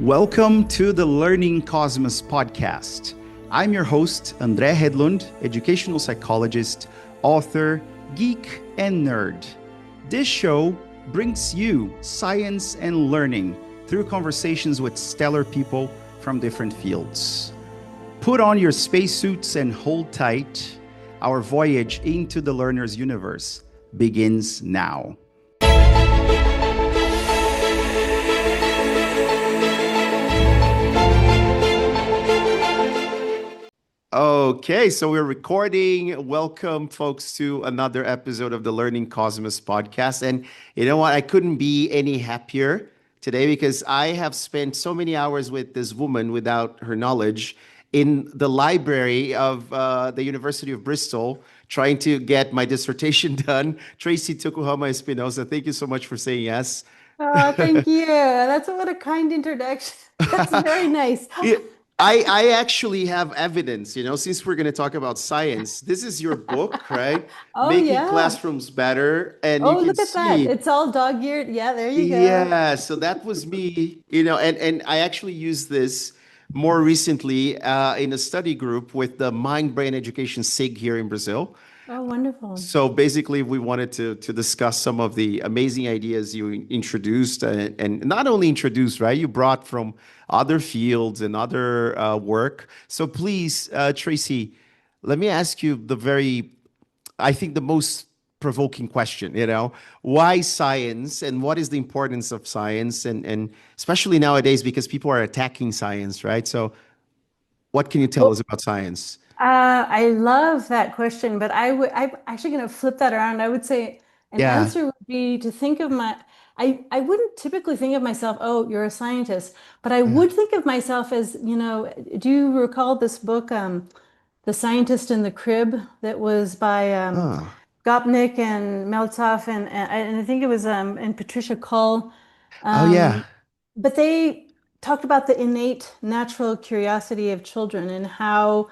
Welcome to the Learning Cosmos podcast. I'm your host, André Hedlund, educational psychologist, author, geek, and nerd. This show brings you science and learning through conversations with stellar people from different fields. Put on your spacesuits and hold tight. Our voyage into the learner's universe begins now. Okay, so we're recording. Welcome, folks, to another episode of the Learning Cosmos podcast. And you know what? I couldn't be any happier today because I have spent so many hours with this woman without her knowledge in the library of the University of Bristol trying to get my dissertation done. Tracey Tokuhama-Espinosa, thank you so much for saying yes. Oh, thank you. That's what a kind introduction. That's very nice. Yeah, I actually have evidence, since we're going to talk about science. This is your book, right? Oh, Making yeah. classrooms better. And you Oh, can look at that. see, It's all dog-eared. Yeah, there you go. yeah, so that was me, and I actually used this more recently in a study group with the Mind Brain Education SIG here in Brazil. Oh, wonderful. So basically, we wanted to discuss some of the amazing ideas you introduced, and not only introduced, right? You brought from other fields and other work. So please, Tracey, let me ask you I think the most provoking question, why science and what is the importance of science? And especially nowadays, because people are attacking science, right? So what can you tell us Well, about science? I love that question, but I'm actually going to flip that around. I would say an Yeah. answer would be to think of I wouldn't typically think of myself, oh, you're a scientist, but I Yeah. would think of myself as, do you recall this book, The Scientist in the Crib, that was by Oh. Gopnik and Meltzoff and I think it was and Patricia Cull. Oh, yeah. Um, but they talked about the innate natural curiosity of children and how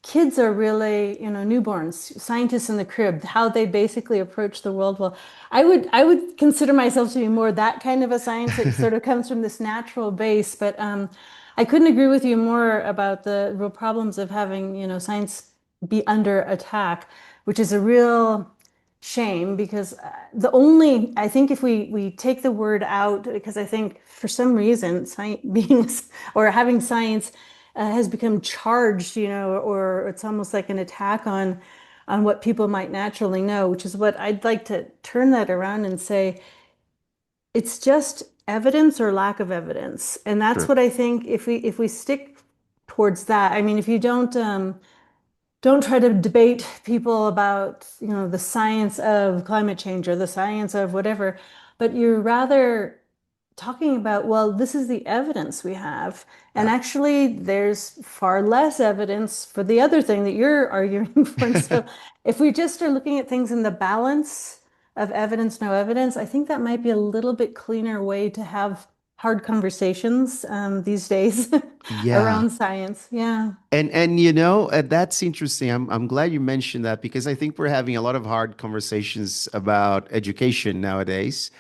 kids are really, newborns, scientists in the crib, how they basically approach the world. Well, I would consider myself to be more that kind of a science that sort of comes from this natural base. But I couldn't agree with you more about the real problems of having, science be under attack, which is a real shame because I think if we take the word out, because I think for some reason science being or having science has become charged, or it's almost like an attack on what people might naturally know, which is what I'd like to turn that around and say it's just evidence or lack of evidence. And that's True. what I think if we stick towards that, I mean, if you don't try to debate people about, the science of climate change or the science of whatever, but you're rather talking about, well, this is the evidence we have. And Yeah. actually, there's far less evidence for the other thing that you're arguing for. And so if we just are looking at things in the balance of evidence, no evidence, I think that might be a little bit cleaner way to have hard conversations these days Yeah. around science. Yeah. And that's interesting. I'm glad you mentioned that because I think we're having a lot of hard conversations about education nowadays.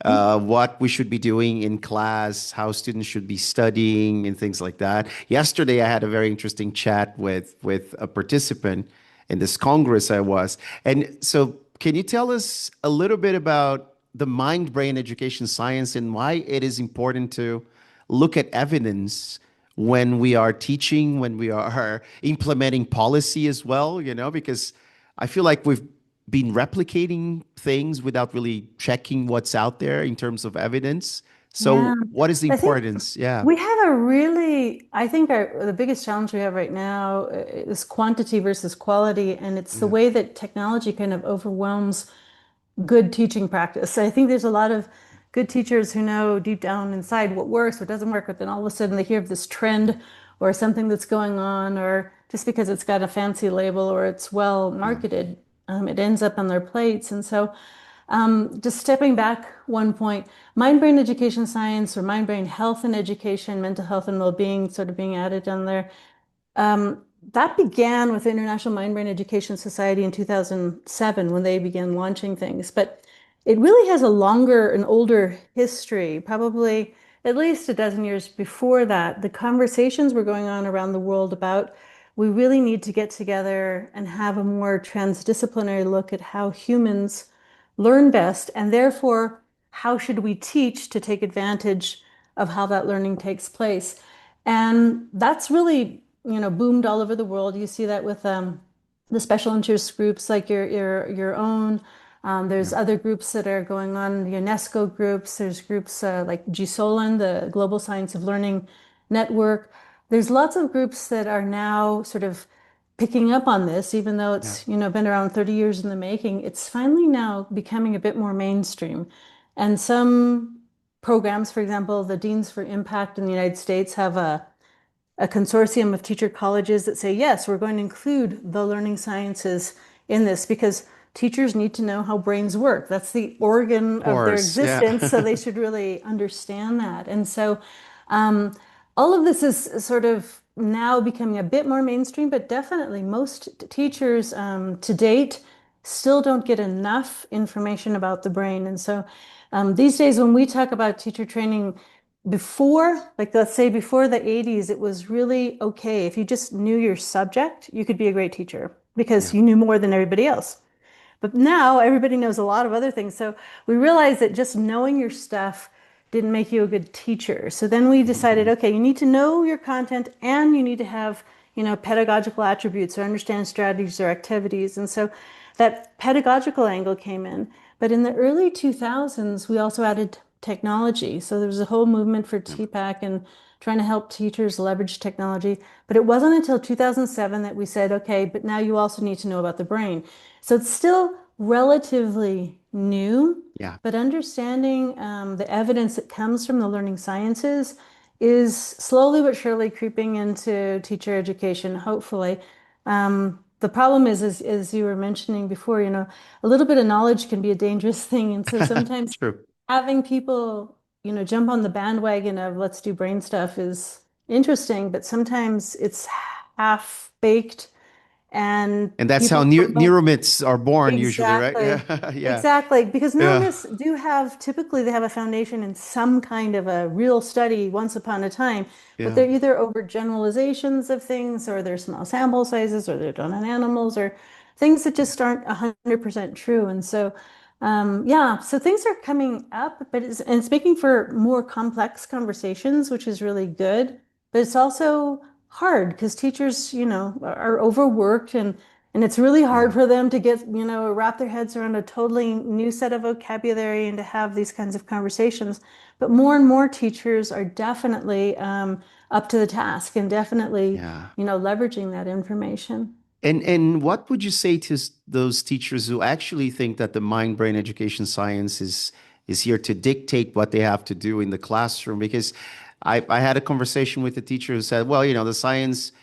What we should be doing in class, how students should be studying, and things like that. Yesterday, I had a very interesting chat with a participant in this congress I was. And so, can you tell us a little bit about the mind-brain education science and why it is important to look at evidence when we are teaching, when we are implementing policy as well, because I feel like we've been replicating things without really checking what's out there in terms of evidence. Yeah. So, what is the I think importance? Yeah. we have I think the biggest challenge we have right now is quantity versus quality, and it's the Yeah. way that technology kind of overwhelms good teaching practice. I think there's a lot of good teachers who know deep down inside what works, what doesn't work, but then all of a sudden they hear of this trend or something that's going on, or just because it's got a fancy label or it's well Yeah. marketed, it ends up on their plates. And so just stepping back one point, mind-brain education science or mind-brain health and education, mental health and well-being sort of being added on there. That began with the International Mind-Brain Education Society in 2007 when they began launching things. But it really has a longer and older history, probably at least a dozen years before that, the conversations were going on around the world about we really need to get together and have a more transdisciplinary look at how humans learn best, and therefore, how should we teach to take advantage of how that learning takes place. And that's really, boomed all over the world. You see that with the special interest groups like your own. There's Yeah. other groups that are going on, UNESCO groups. There's groups like GSOLAN, the Global Science of Learning Network. There's lots of groups that are now sort of picking up on this, even though Yeah. it's, been around 30 years in the making. It's finally now becoming a bit more mainstream. And some programs, for example, the Deans for Impact in the United States have a consortium of teacher colleges that say, yes, we're going to include the learning sciences in this because teachers need to know how brains work. That's the organ Of of their course. Yeah. existence, so they should really understand that. And so um, all of this is sort of now becoming a bit more mainstream, but definitely most teachers to date still don't get enough information about the brain. And so these days, when we talk about teacher training, before, like let's say before the 80s, it was really okay. If you just knew your subject, you could be a great teacher because Yeah. you knew more than everybody else. But now everybody knows a lot of other things. So we realized that just knowing your stuff didn't make you a good teacher. So then we decided, okay, you need to know your content and you need to have, pedagogical attributes or understand strategies or activities. And so that pedagogical angle came in. But in the early 2000s, we also added technology. So there was a whole movement for Yeah. TPAC and trying to help teachers leverage technology. But it wasn't until 2007 that we said, okay, but now you also need to know about the brain. So it's still relatively new, Yeah. but understanding the evidence that comes from the learning sciences is slowly but surely creeping into teacher education, hopefully. The problem is, as you were mentioning before, a little bit of knowledge can be a dangerous thing. And so sometimes True. having people, jump on the bandwagon of let's do brain stuff is interesting, but sometimes it's half baked and And that's how people don't. neuromyths are born usually, right? Exactly. Yeah. Yeah. Exactly. Because Yeah. neuromyths do have, typically they have a foundation in some kind of a real study once upon a time, but Yeah. they're either overgeneralizations of things or they're small sample sizes or they're done on animals or things that just aren't 100% true. And so, yeah, so things are coming up, but it's making for more complex conversations, which is really good. But it's also hard because teachers, are overworked and it's really hard Yeah. for them to get, wrap their heads around a totally new set of vocabulary and to have these kinds of conversations. But more and more teachers are definitely up to the task and definitely, Yeah. leveraging that information. And what would you say to those teachers who actually think that the mind-brain education science is here to dictate what they have to do in the classroom? Because I had a conversation with a teacher who said, well, the science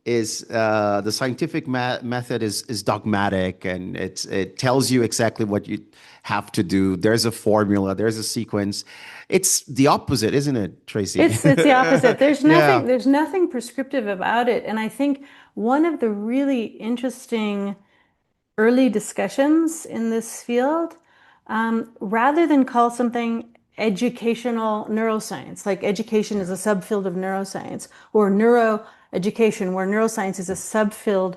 is the scientific method is dogmatic and it tells you exactly what you have to do. There's a formula, there's a sequence. It's the opposite, isn't it, Tracy? It's the opposite. There's Yeah. nothing prescriptive about it. And I think one of the really interesting early discussions in this field, rather than call something educational neuroscience, like education is Yeah. a subfield of neuroscience, or neuroeducation, where neuroscience is a subfield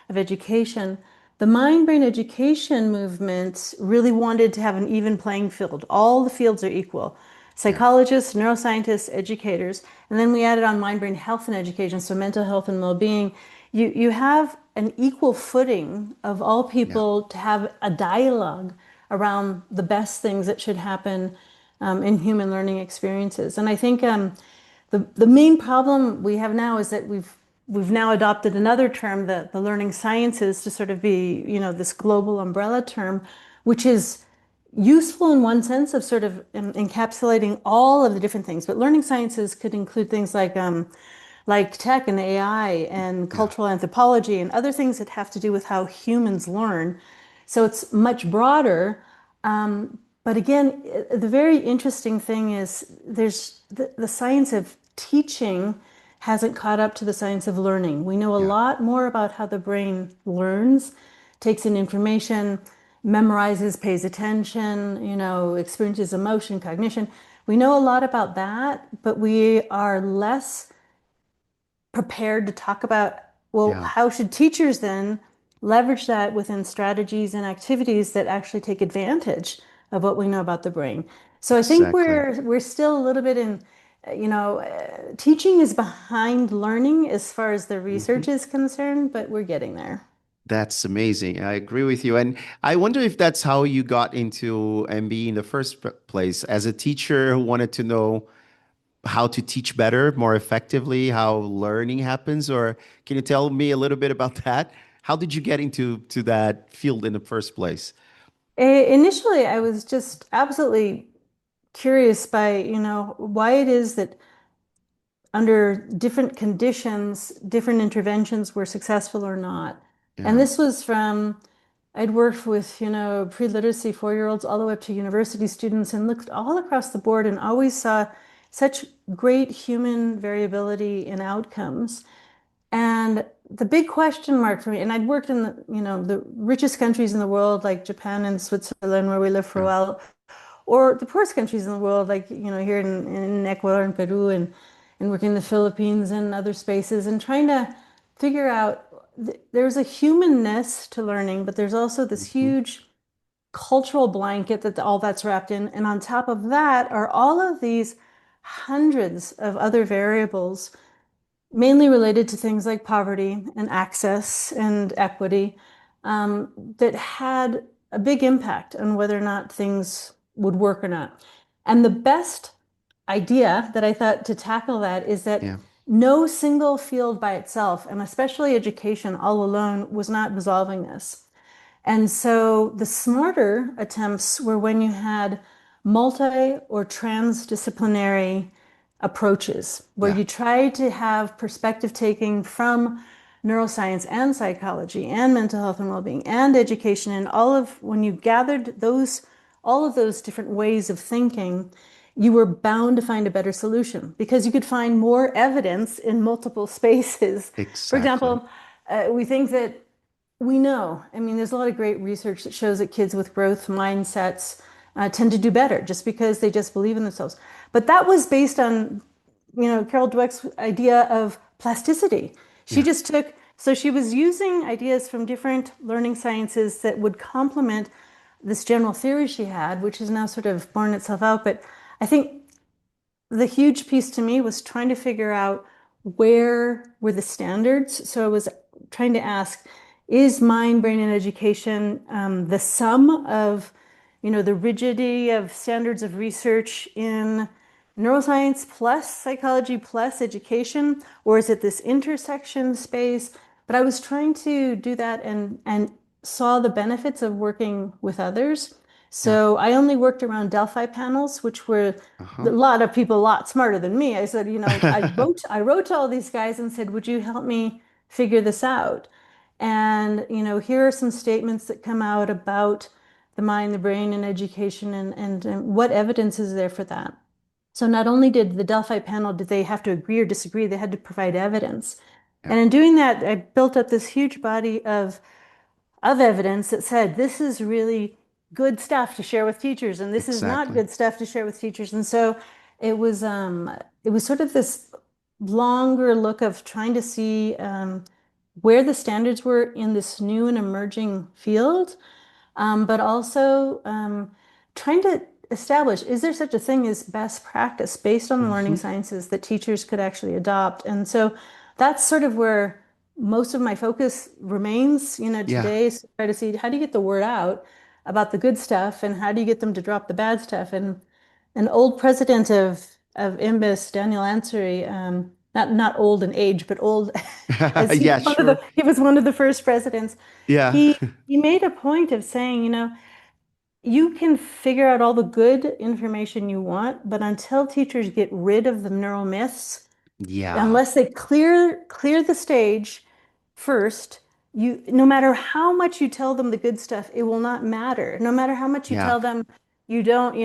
of education. The mind-brain education movement really wanted to have an even playing field. All the fields are equal. Yeah. Psychologists, neuroscientists, educators, and then we added on mind-brain health and education, so mental health and well-being. You have an equal footing of all Yeah. people to have a dialogue around the best things that should happen in human learning experiences. And I think the main problem we have now is that we've now adopted another term, the learning sciences, to sort of be, this global umbrella term, which is useful in one sense of sort of encapsulating all of the different things. But learning sciences could include things like tech and AI and Yeah. cultural anthropology and other things that have to do with how humans learn. So it's much broader. But again, the very interesting thing is there's the science of teaching hasn't caught up to the science of learning. We know a Yeah. lot more about how the brain learns, takes in information, memorizes, pays attention, experiences emotion, cognition. We know a lot about that, but we are less prepared to talk about, well, Yeah, how should teachers then leverage that within strategies and activities that actually take advantage of what we know about the brain? So I think exactly. we're still a little bit in, teaching is behind learning as far as the Mhm. research is concerned, but we're getting there. That's amazing. I agree with you. And I wonder if that's how you got into MB in the first place, as a teacher who wanted to know how to teach better, more effectively, how learning happens, or can you tell me a little bit about that? How did you get into that field in the first place? Initially, I was just absolutely curious by, why it is that under different conditions, different interventions were successful or not. And Yeah, this was from, I'd worked with, pre-literacy 4-year-olds all the way up to university students and looked all across the board and always saw such great human variability in outcomes. And the big question mark for me, and I'd worked in the richest countries in the world, like Japan and Switzerland, where we lived for a yeah, while, or the poorest countries in the world, like here in Ecuador and Peru, and working in the Philippines and other spaces, and trying to figure out there's a humanness to learning, but there's also this hmm, huge cultural blanket that all that's wrapped in, and on top of that are all of these hundreds of other variables mainly related to things like poverty and access and equity, that had a big impact on whether or not things would work or not. And the best idea that I thought to tackle that is that yeah, no single field by itself, and especially education all alone, was not resolving this. And so the smarter attempts were when you had multi or transdisciplinary approaches, where yeah, you try to have perspective taking from neuroscience and psychology and mental health and well-being and education and all of when you gathered those all of those different ways of thinking, you were bound to find a better solution because you could find more evidence in multiple spaces. For exactly. example, we think that we know. I mean, there's a lot of great research that shows that kids with growth mindsets tend to do better just because they just believe in themselves. But that was based on, Carol Dweck's idea of plasticity. She Yeah, just took, so she was using ideas from different learning sciences that would complement this general theory she had, which has now sort of borne itself out. But I think the huge piece to me was trying to figure out where were the standards. So I was trying to ask, is mind, brain, and education the sum of, the rigidity of standards of research in neuroscience plus psychology plus education, or is it this intersection space? But I was trying to do that and saw the benefits of working with others. yeah, So I only worked around Delphi panels, which were a uh-huh. lot of people a lot smarter than me. I said, I wrote to all these guys and said, would you help me figure this out? And, here are some statements that come out about the mind, the brain, and education, and what evidence is there for that. So not only did the Delphi panel, did they have to agree or disagree, they had to provide evidence. Yeah, And in doing that, I built up this huge body of evidence that said this is really good stuff to share with teachers and this is not exactly. good stuff to share with teachers. And so it was sort of this longer look of trying to see where the standards were in this new and emerging field, but also trying to establish, is there such a thing as best practice based on the learning Hmm. sciences that teachers could actually adopt? And so that's sort of where most of my focus remains, Yeah. today, is to try to see how do you get the word out about the good stuff and how do you get them to drop the bad stuff? And an old president of IMBIS, Daniel Ansary, not old in age, but old as Yeah, sure. he was one of the first presidents. Yeah. He made a point of saying, you can figure out all the good information you want, but until teachers get rid of the neural myths, Yeah. unless they clear the stage first, no matter how much you tell them the good stuff, it will not matter. No matter how much you Yeah. tell them you don't,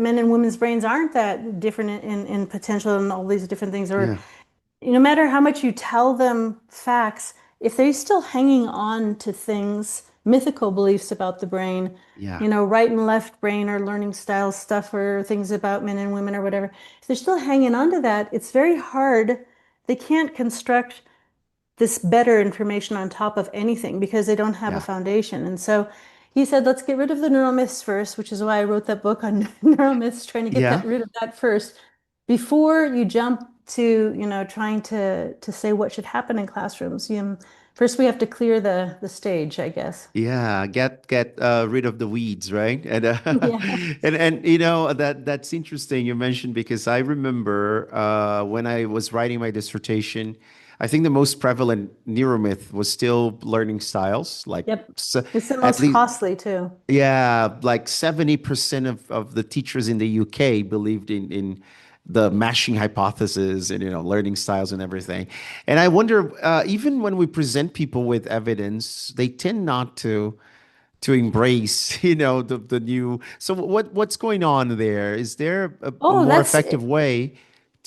men and women's brains aren't that different in potential and all these different things, or Yeah. no matter how much you tell them facts, if they're still hanging on to things mythical beliefs about the brain, Yeah. right and left brain or learning style stuff or things about men and women or whatever. If they're still hanging on to that, it's very hard. They can't construct this better information on top of anything because they don't have a Yeah. foundation. And so he said, let's get rid of the neural myths first, which is why I wrote that book on neural myths, trying to get that Yeah. rid of that first before you jump to, trying to say what should happen in classrooms. First we have to clear the stage, I guess. Yeah, get rid of the weeds, right? And Yeah. and that's interesting you mentioned because I remember when I was writing my dissertation, I think the most prevalent neuromyth was still learning styles, like Yep. s It's the at most least costly too. yeah, like 70% of the teachers in the UK believed in the mashing hypothesis and learning styles and everything. And I wonder, even when we present people with evidence, they tend not to embrace, the new. So what's going on there? Is there a Oh, more that's effective way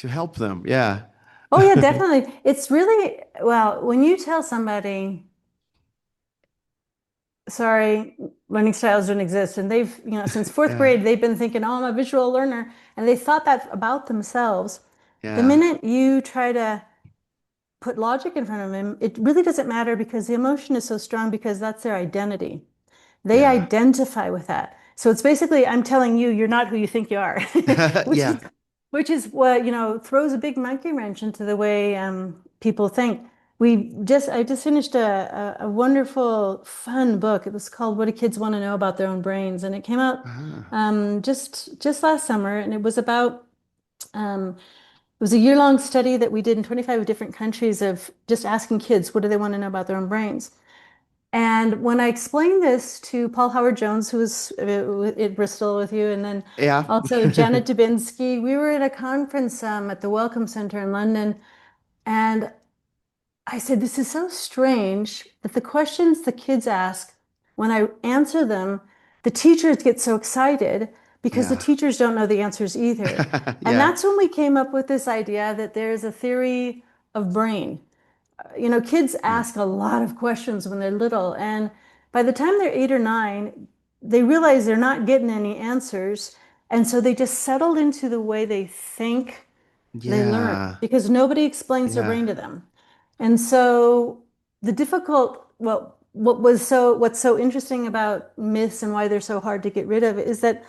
to help them? Yeah. oh yeah, definitely. It's really well, when you tell somebody sorry, learning styles don't exist. And they've, since fourth Yeah. grade, they've been thinking, oh, I'm a visual learner. And they thought that about themselves. The Yeah. minute you try to put logic in front of them, it really doesn't matter because the emotion is so strong because that's their identity. They Yeah. identify with that. So it's basically, I'm telling you, you're not who you think you are, which is Yeah. which is what, throws a big monkey wrench into the way people think. I just finished a wonderful, fun book. It was called What Do Kids Want to Know About Their Own Brains? And it came out Ah, just last summer. And it was about, it was a year-long study that we did in 25 different countries of just asking kids, what do they want to know about their own brains? And when I explained this to Paul Howard Jones, who was at Bristol with you, and then yeah. also Janet Dubinsky, we were at a conference at the Wellcome Center in London, and I said, this is so strange that the questions the kids ask, when I answer them, the teachers get so excited because the Yeah. teachers don't know the answers either. And Yeah. that's when we came up with this idea that there's a theory of brain. Kids Yeah. ask a lot of questions when they're little, and by the time they're 8 or 9, they realize they're not getting any answers. And so they just settled into the way they think they learn Yeah. because nobody explains their Yeah. brain to them. And so what's so interesting about myths and why they're so hard to get rid of is that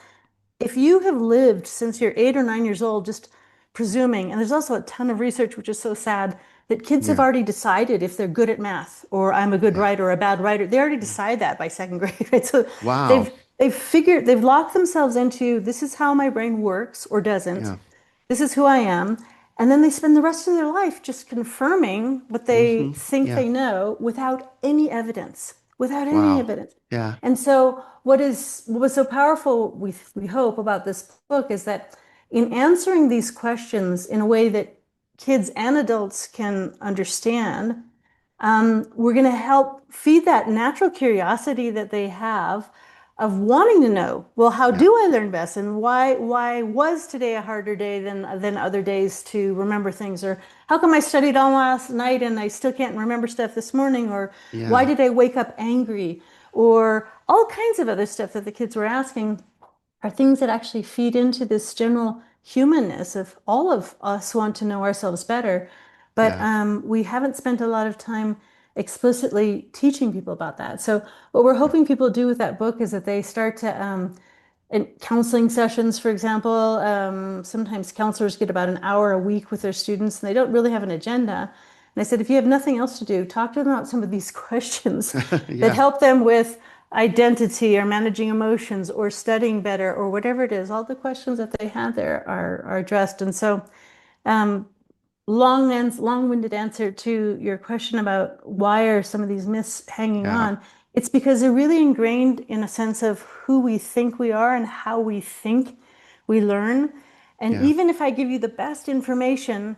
if you have lived since you're 8 or 9 years old, just presuming, and there's also a ton of research, which is so sad, that kids have Yeah. already decided if they're good at math or I'm a good Yeah. writer or a bad writer. They already decide that by second grade, right? So Wow. they've locked themselves into this is how my brain works or doesn't. Yeah. This is who I am. And then they spend the rest of their life just confirming what they think Yeah. they know without any evidence, without any Wow. evidence. Yeah. And so what was so powerful, we hope, about this book is that in answering these questions in a way that kids and adults can understand, we're going to help feed that natural curiosity that they have of wanting to know, well, how Yeah. do I learn best? And why was today a harder day than other days to remember things? Or how come I studied all last night and I still can't remember stuff this morning? Or why Yeah. did I wake up angry? Or all kinds of other stuff that the kids were asking are things that actually feed into this general humanness of all of us want to know ourselves better. But Yeah. we haven't spent a lot of time explicitly teaching people about that. So what we're hoping people do with that book is that they start to, in counseling sessions, for example, sometimes counselors get about an hour a week with their students and they don't really have an agenda. And I said, if you have nothing else to do, talk to them about some of these questions that Yeah. help them with identity or managing emotions or studying better or whatever it is. All the questions that they have there are addressed. And so, um, long-winded answer to your question about why are some of these myths hanging Yeah. on. It's because they're really ingrained in a sense of who we think we are and how we think we learn. And Yeah. even if I give you the best information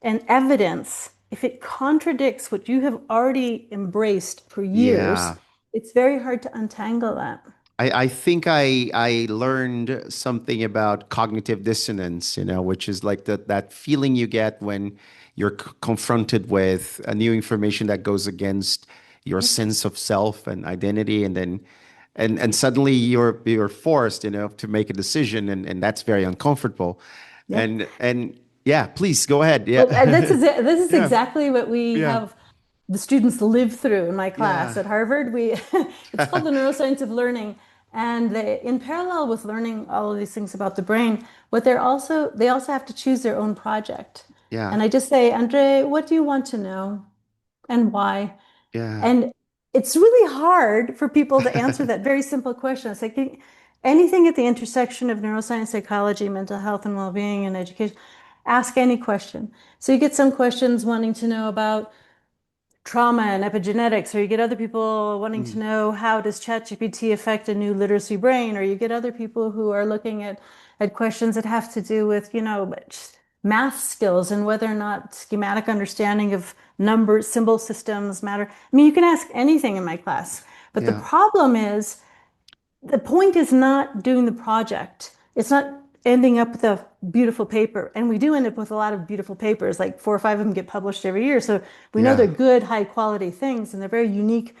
and evidence, if it contradicts what you have already embraced for years, Yeah. it's very hard to untangle that. I think I learned something about cognitive dissonance, which is like that feeling you get when you're confronted with a new information that goes against your sense of self and identity, and then and suddenly you're forced, to make a decision, and that's very uncomfortable. Yep. And yeah, please go ahead. Well, and Yeah. this is Yeah. exactly what we Yeah. have the students live through in my class Yeah. at Harvard. We it's called the Neuroscience of Learning, and in parallel with learning all of these things about the brain, what they also have to choose their own project. Yeah. And I just say, Andre, what do you want to know and why? Yeah. And it's really hard for people to answer that very simple question. It's like anything at the intersection of neuroscience, psychology, mental health, and well-being and education, ask any question. So you get some questions wanting to know about trauma and epigenetics, or you get other people wanting to Mm. know how does ChatGPT affect a new literacy brain, or you get other people who are looking at questions that have to do with, math skills and whether or not schematic understanding of number symbol systems matter. I mean, you can ask anything in my class, but the Yeah. problem is the point is not doing the project. It's not ending up with a beautiful paper. And we do end up with a lot of beautiful papers, like 4 or 5 of them get published every year. So we know they're Yeah. good, high quality things and they're very unique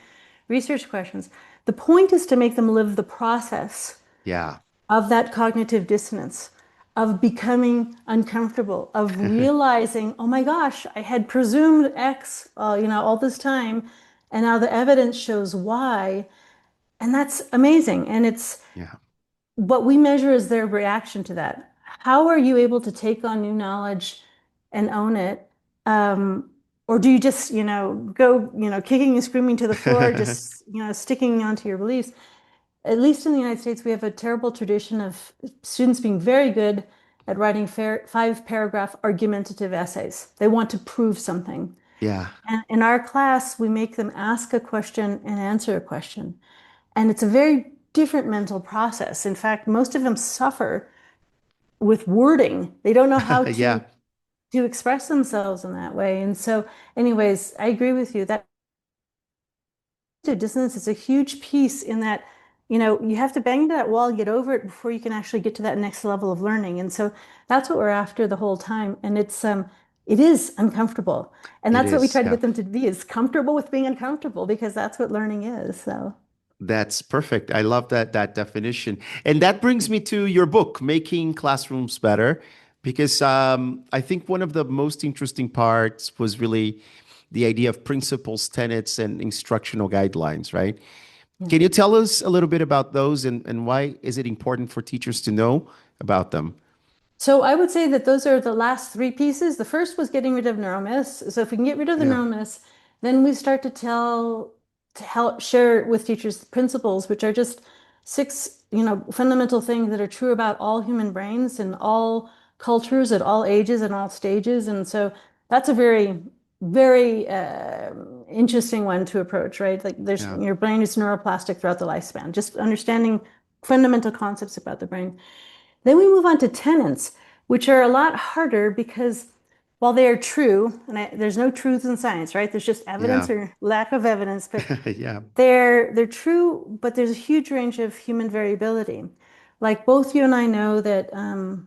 research questions. The point is to make them live the process Yeah. of that cognitive dissonance, of becoming uncomfortable, of realizing, oh my gosh, I had presumed X, all this time, and now the evidence shows Y. And that's amazing. And it's Yeah. what we measure is their reaction to that. How are you able to take on new knowledge and own it? Or do you just, go, kicking and screaming to the floor, just, sticking onto your beliefs? At least in the United States, we have a terrible tradition of students being very good at writing 5 paragraph argumentative essays. They want to prove something. Yeah. And in our class, we make them ask a question and answer a question. And it's a very different mental process. In fact, most of them suffer with wording. They don't know how Yeah. to express themselves in that way. And so, anyways, I agree with you that dissonance is a huge piece in that, you have to bang into that wall, get over it before you can actually get to that next level of learning. And so that's what we're after the whole time. And it is uncomfortable. And It that's what we is. try to Yeah. get them to be is comfortable with being uncomfortable because that's what learning is. So. That's perfect. I love that definition. And that brings me to your book, Making Classrooms Better, because I think one of the most interesting parts was really the idea of principles, tenets, and instructional guidelines, right? Yeah. Can you tell us a little bit about those, and why is it important for teachers to know about them? So I would say that those are the last 3 pieces. The first was getting rid of neuromyths. So if we can get rid of the Yeah. neuromyths, then we start to help share with teachers the principles, which are just 6, fundamental things that are true about all human brains and all cultures at all ages and all stages. And so that's a very, very interesting one to approach, right? Like Yeah. your brain is neuroplastic throughout the lifespan. Just understanding fundamental concepts about the brain. Then we move on to tenets, which are a lot harder because while they are true, and there's no truth in science, right? There's just Yeah. evidence or lack of evidence, but Yeah. they're true, but there's a huge range of human variability. Like both you and I know that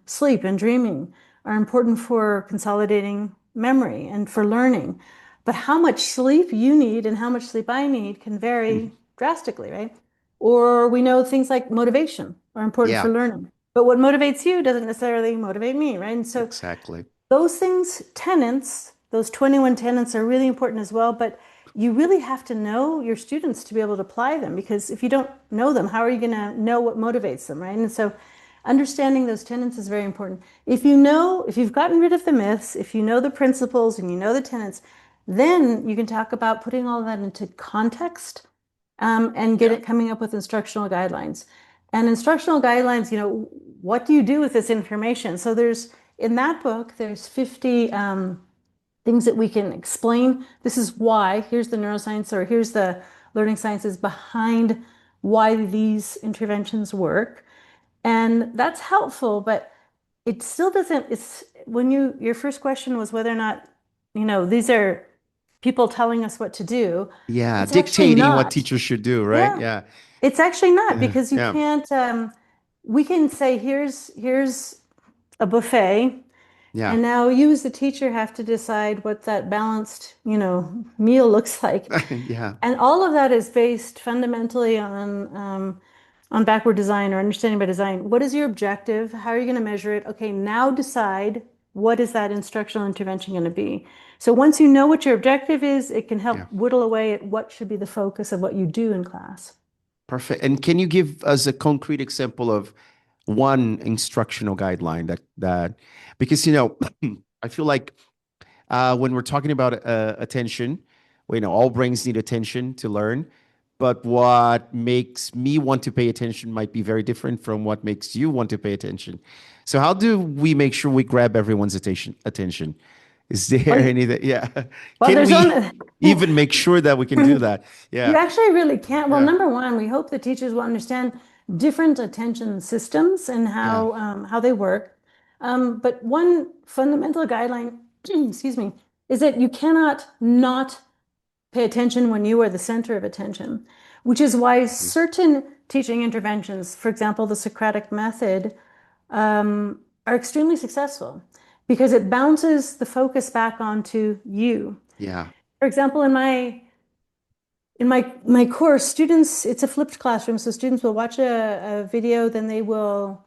sleep and dreaming are important for consolidating memory and for learning. But how much sleep you need and how much sleep I need can vary drastically, right? Or we know things like motivation are important for Yeah. learning. But what motivates you doesn't necessarily motivate me, right? And so Exactly. those things, tenants, those 21 tenants are really important as well, but you really have to know your students to be able to apply them because if you don't know them, how are you going to know what motivates them, right? And so understanding those tenants is very important. If you've gotten rid of the myths, if you know the principles and you know the tenants, then you can talk about putting all that into context and get Yeah. it coming up with instructional guidelines. And instructional guidelines, what do you do with this information? So in that book, there's 50 things that we can explain. This is why, here's the neuroscience or here's the learning sciences behind why these interventions work. And that's helpful, but it still doesn't, it's when your first question was whether or not, these are people telling us what to do. Yeah. It's actually Dictating what not. teachers should do, right? Yeah, Yeah. it's actually not Yeah. because you Yeah. can't, we can say, here's a buffet Yeah. And now you as the teacher have to decide what that balanced, meal looks like. Yeah. And all of that is based fundamentally on backward design or understanding by design. What is your objective? How are you going to measure it? Okay, now decide what is that instructional intervention going to be. So once you know what your objective is, it can Yeah. help whittle away at what should be the focus of what you do in class. Perfect. And can you give us a concrete example of one instructional guideline that because I feel like when we're talking about attention, well, all brains need attention to learn, but what makes me want to pay attention might be very different from what makes you want to pay attention. So how do we make sure we grab everyone's attention? Is there Well, anything? Yeah. well, Can there's we only even make sure that we can do that? You Yeah. actually really can't. Well, Yeah. number one, we hope that teachers will understand different attention systems and Yeah. how they work. But one fundamental guideline, excuse me, is that you cannot not pay attention when you are the center of attention, which is why certain teaching interventions, for example, the Socratic method, are extremely successful because it bounces the focus back onto you. Yeah. For example, in my course, students, it's a flipped classroom, so students will watch a video, then they will,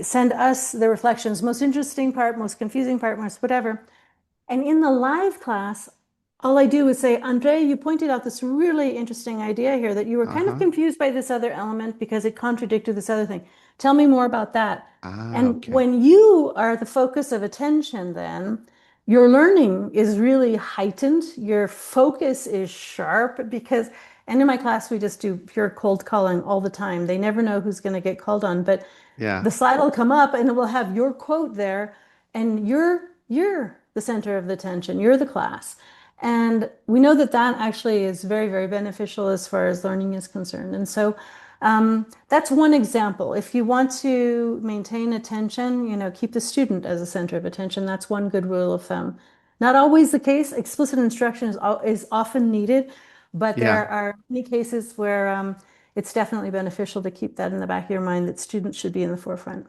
send us the reflections, most interesting part, most confusing part, most whatever. And in the live class, all I do is say, Andre, you pointed out this really interesting idea here that you were kind of Uh-huh. confused by this other element because it contradicted this other thing. Tell me more about that. Ah, And okay. when you are the focus of attention, then your learning is really heightened. Your focus is sharp and in my class, we just do pure cold calling all the time. They never know who's going to get called on, but Yeah. the slide will come up and it will have your quote there, and you're the center of the attention. You're the class. And we know that that actually is very, very beneficial as far as learning is concerned. And so that's one example. If you want to maintain attention, keep the student as a center of attention. That's one good rule of thumb. Not always the case. Explicit instruction is often needed, but Yeah. there are many cases where it's definitely beneficial to keep that in the back of your mind that students should be in the forefront.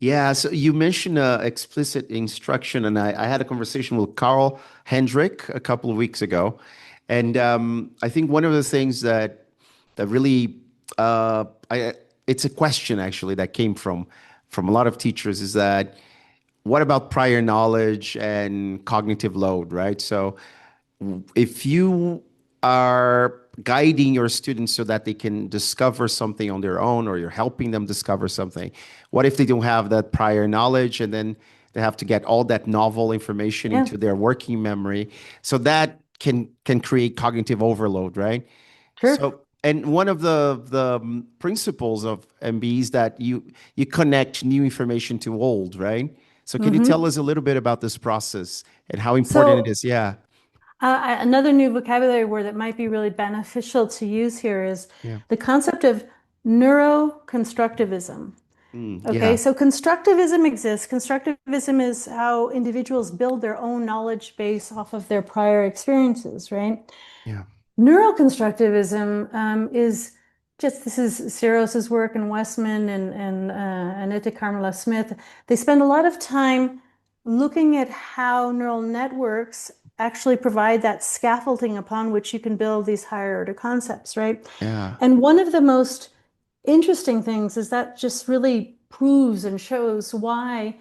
Yeah, so you mentioned explicit instruction, and I had a conversation with Carl Hendrick a couple of weeks ago, and I think one of the things that really it's a question actually that came from a lot of teachers is that what about prior knowledge and cognitive load, right? So if you are guiding your students so that they can discover something on their own or you're helping them discover something, what if they don't have that prior knowledge and then they have to get all that novel information Yeah, into their working memory? So that can create cognitive overload, right? sure. So and one of the principles of MB is that you connect new information to old, right? So can you tell hmm us a little bit about this process and how important it So is? Yeah. another new vocabulary word that might be really beneficial to use here is Yeah. the concept of neuroconstructivism. Okay, Yeah. so constructivism exists. Constructivism is how individuals build their own knowledge base off of their prior experiences, right? Yeah. Neuroconstructivism is just this is Seros's work and Westman and Anita Carmela Smith. They spend a lot of time looking at how neural networks actually provide that scaffolding upon which you can build these higher order concepts, right? Yeah. And one of the most interesting things is that just really proves and shows why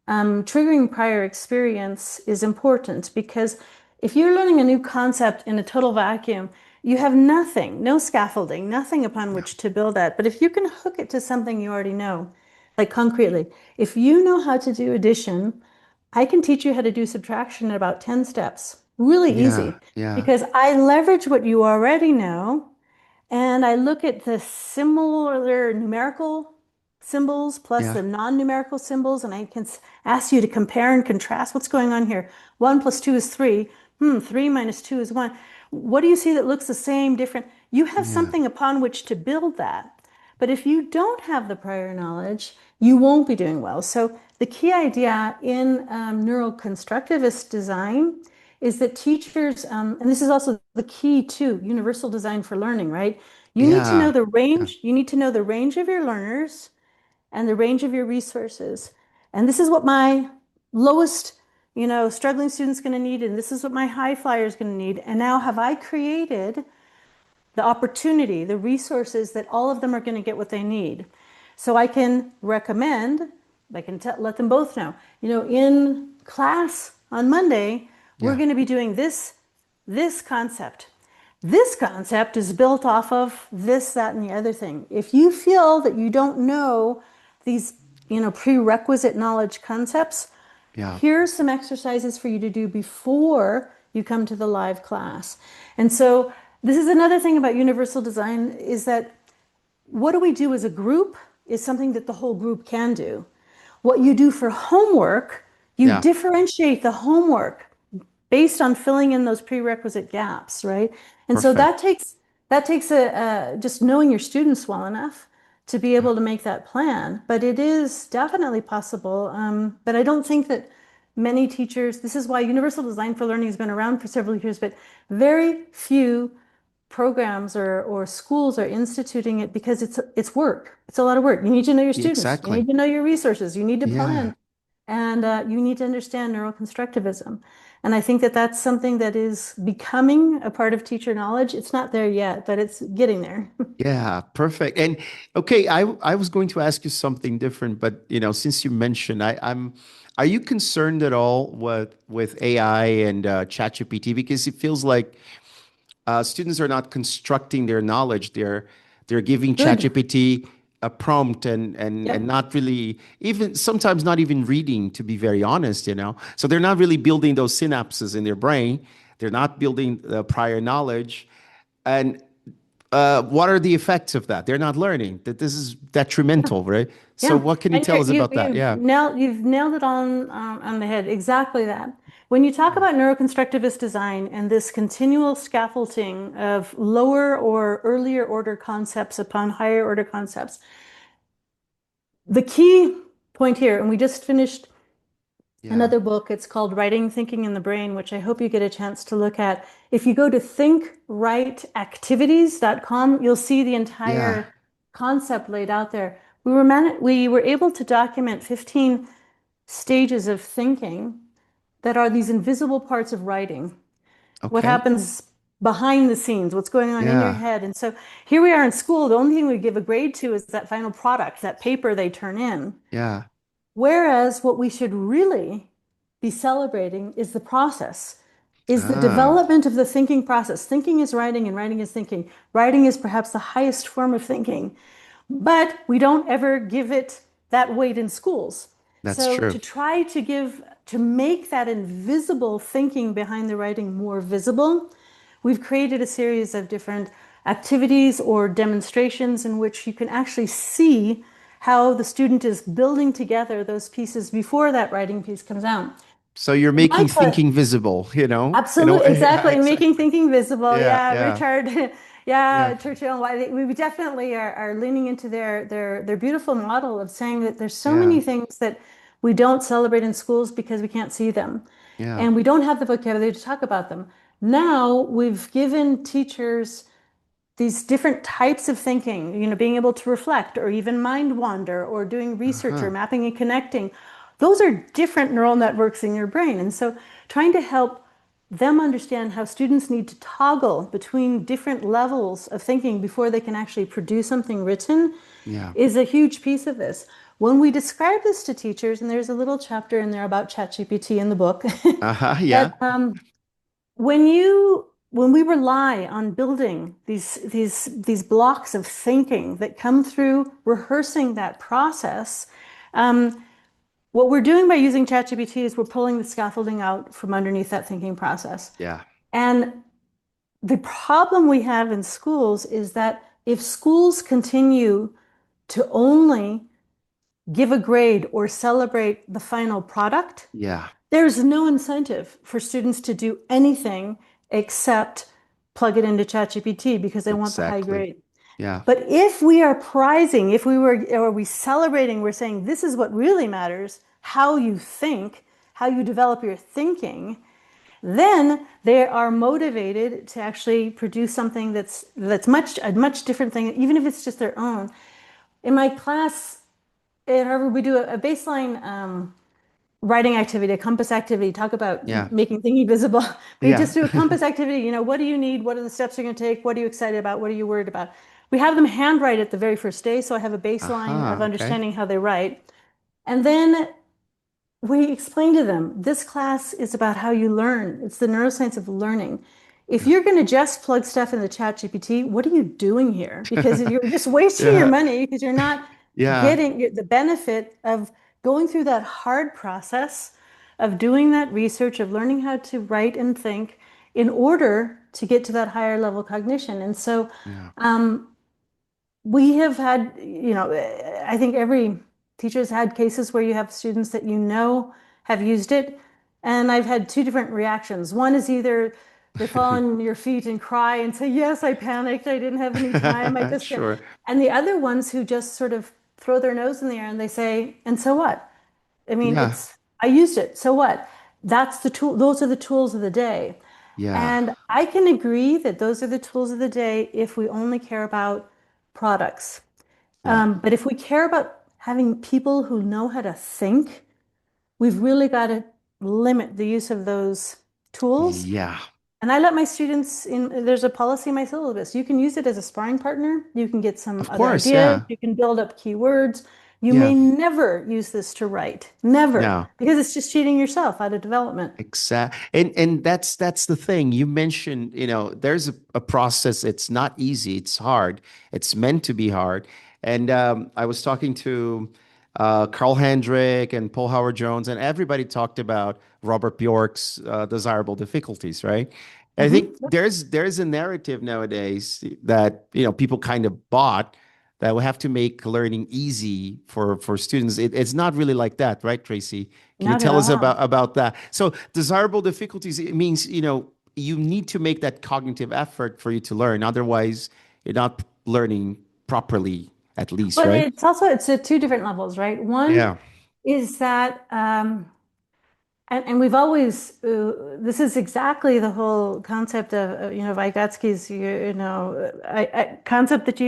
triggering prior experience is important because if you're learning a new concept in a total vacuum, you have nothing, no scaffolding, nothing upon Yeah. which to build that. But if you can hook it to something you already know, like concretely, if you know how to do addition, I can teach you how to do subtraction in about 10 steps. Really Yeah. easy Yeah. because I leverage what you already know and I look at the similar numerical symbols plus Yeah. the non-numerical symbols, and I can ask you to compare and contrast what's going on here. 1 plus 2 is 3. 3 minus 2 is 1. What do you see that looks the same, different? You have Yeah. something upon which to build that. But if you don't have the prior knowledge, you won't be doing well. So the key idea in neuroconstructivist design is that teachers, and this is also the key to universal design for learning, right? You need to know Yeah. the Yeah. range, you need to know the range of your learners and the range of your resources. And this is what my lowest, struggling student's going to need, and this is what my high flyer is going to need. And now have I created the opportunity, the resources that all of them are going to get what they need. So I can recommend, I can let them both know, in class on Monday, we're Yeah. going to be doing this concept. This concept is built off of this, that, and the other thing. If you feel that you don't know these, prerequisite knowledge concepts, Yeah. here's some exercises for you to do before you come to the live class. And so this is another thing about universal design is that what do we do as a group is something that the whole group can do. What you do for homework, you Yeah. differentiate the homework based on filling in those prerequisite gaps, right? And so Perfect. that takes just knowing your students well enough to be able to make that plan. But it is definitely possible. But I don't think that many teachers, this is why Universal Design for Learning has been around for several years, but very few programs or schools are instituting it because it's work. It's a lot of work. You need to know your students. You Exactly. need to know your resources. You need to Yeah. plan, and you need to understand neuroconstructivism. And I think that that's something that is becoming a part of teacher knowledge. It's not there yet, but it's getting there. Yeah, perfect. And okay, I was going to ask you something different, but since you mentioned, are you concerned at all with AI and ChatGPT? Because it feels like students are not constructing their knowledge. They're giving Good. ChatGPT a prompt and Yep. not really even sometimes not even reading, to be very honest. So they're not really building those synapses in their brain. They're not building the prior knowledge. And what are the effects of that? They're not learning. That this is detrimental, right? So Yeah, what can you and tell us about that? Yeah. you've nailed it on the head. Exactly that. When you talk about neuroconstructivist design and this continual scaffolding of lower or earlier order concepts upon higher order concepts, the key point here, and we just finished Yeah. another book. It's called Writing, Thinking in the Brain, which I hope you get a chance to look at. If you go to thinkwriteactivities.com, you'll see the Yeah. entire concept laid out there. We were able to document 15 stages of thinking that are these invisible parts of writing. What Okay. happens behind the scenes, what's going on in your Yeah. head. And so here we are in school. The only thing we give a grade to is that final product, that paper they turn in. Yeah. Whereas what we should really be celebrating is the process, is the Ah, development of the thinking process. Thinking is writing and writing is thinking. Writing is perhaps the highest form of thinking, but we don't ever give it that weight in schools. that's So true. to try to make that invisible thinking behind the writing more visible, we've created a series of different activities or demonstrations in which you can actually see how the student is building together those pieces before that writing piece comes out. So you're In my making class, thinking visible. In a absolutely, way. Yeah, exactly. Making exactly. thinking visible. Yeah, Yeah, yeah, Richard. yeah. Yeah, Churchill. We definitely are leaning into their beautiful model of saying that there's so Yeah. many things that we don't celebrate in schools because we can't see them, Yeah. and we don't have the vocabulary to talk about them. Now we've given teachers these different types of thinking, being able to reflect or even mind wander or doing research or Uh-huh. mapping and connecting. Those are different neural networks in your brain. And so trying to help them understand how students need to toggle between different levels of thinking before they can actually produce something written Yeah. is a huge piece of this. When we describe this to teachers, and there's a little chapter in there about ChatGPT in the book, Uh-huh. Yeah. that when we rely on building these blocks of thinking that come through rehearsing that process, what we're doing by using ChatGPT is we're pulling the scaffolding out from underneath that thinking process. Yeah. And the problem we have in schools is that if schools continue to only give a grade or celebrate the final product, Yeah. there's no incentive for students to do anything except plug it into ChatGPT because they want the high Exactly. grade. Yeah. But if we are prizing, if we were, or are we celebrating, we're saying this is what really matters, how you think, how you develop your thinking, then they are motivated to actually produce something that's a much different thing, even if it's just their own. In my class at Harvard, we do a baseline writing activity, a compass activity, talk about Yeah. making thinking visible. We just Yeah. do a compass activity. What do you need? What are the steps you're going to take? What are you excited about? What are you worried about? We have them handwrite it the very first day, so I have a baseline of Aha. Okay. understanding how they write. And then we explain to them this class is about how you learn. It's the neuroscience of learning. If you're going to just plug stuff in the chat GPT, what are you doing here? Because you're just wasting your Yeah. money because you're not Yeah. getting the benefit of going through that hard process of doing that research, of learning how to write and think in order to get to that higher level cognition. And so Yeah. um, we have had, I think every teacher's had cases where you have students that have used it. And I've had two different reactions. One is either they fall on your feet and cry and say, yes, I panicked. I didn't have any time. I just, Sure. and the other ones who just sort of throw their nose in the air and they say, and so what? I mean, Yeah. I used it. So what? That's the tool. Those are the tools of the day. Yeah. And I can agree that those are the tools of the day if we only care about products. Yeah. But if we care about having people who know how to think, we've really got to limit the use of those tools. Yeah. And I let my students there's a policy in my syllabus. You can use it as a sparring partner. You can get some Of other course. ideas. Yeah. You can build up keywords. You Yeah. may never use this to write, never, No. because it's just cheating yourself out of development. Exactly. And that's the thing. You mentioned, there's a process. It's not easy. It's hard. It's meant to be hard. And I was talking to Carl Hendrick and Paul Howard Jones, and everybody talked about Robert Bjork's desirable difficulties, right? And I think Mhm. there's a narrative nowadays that people kind of bought that we have to make learning easy for students. It's not really like that, right, Tracy? Can you Not at tell us all. about that? So desirable difficulties, it means, you need to make that cognitive effort for you to learn. Otherwise, you're not learning properly, at least, But right? it's at two different levels, right? One Yeah. is that and we've always, this is exactly the whole concept of, Vygotsky's, concept that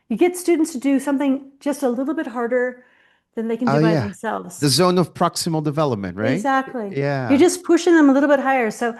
you get students to do something just a little bit harder than they can Oh, do by yeah. The themselves. zone of proximal development, right? Exactly. You're Yeah. just pushing them a little bit higher. So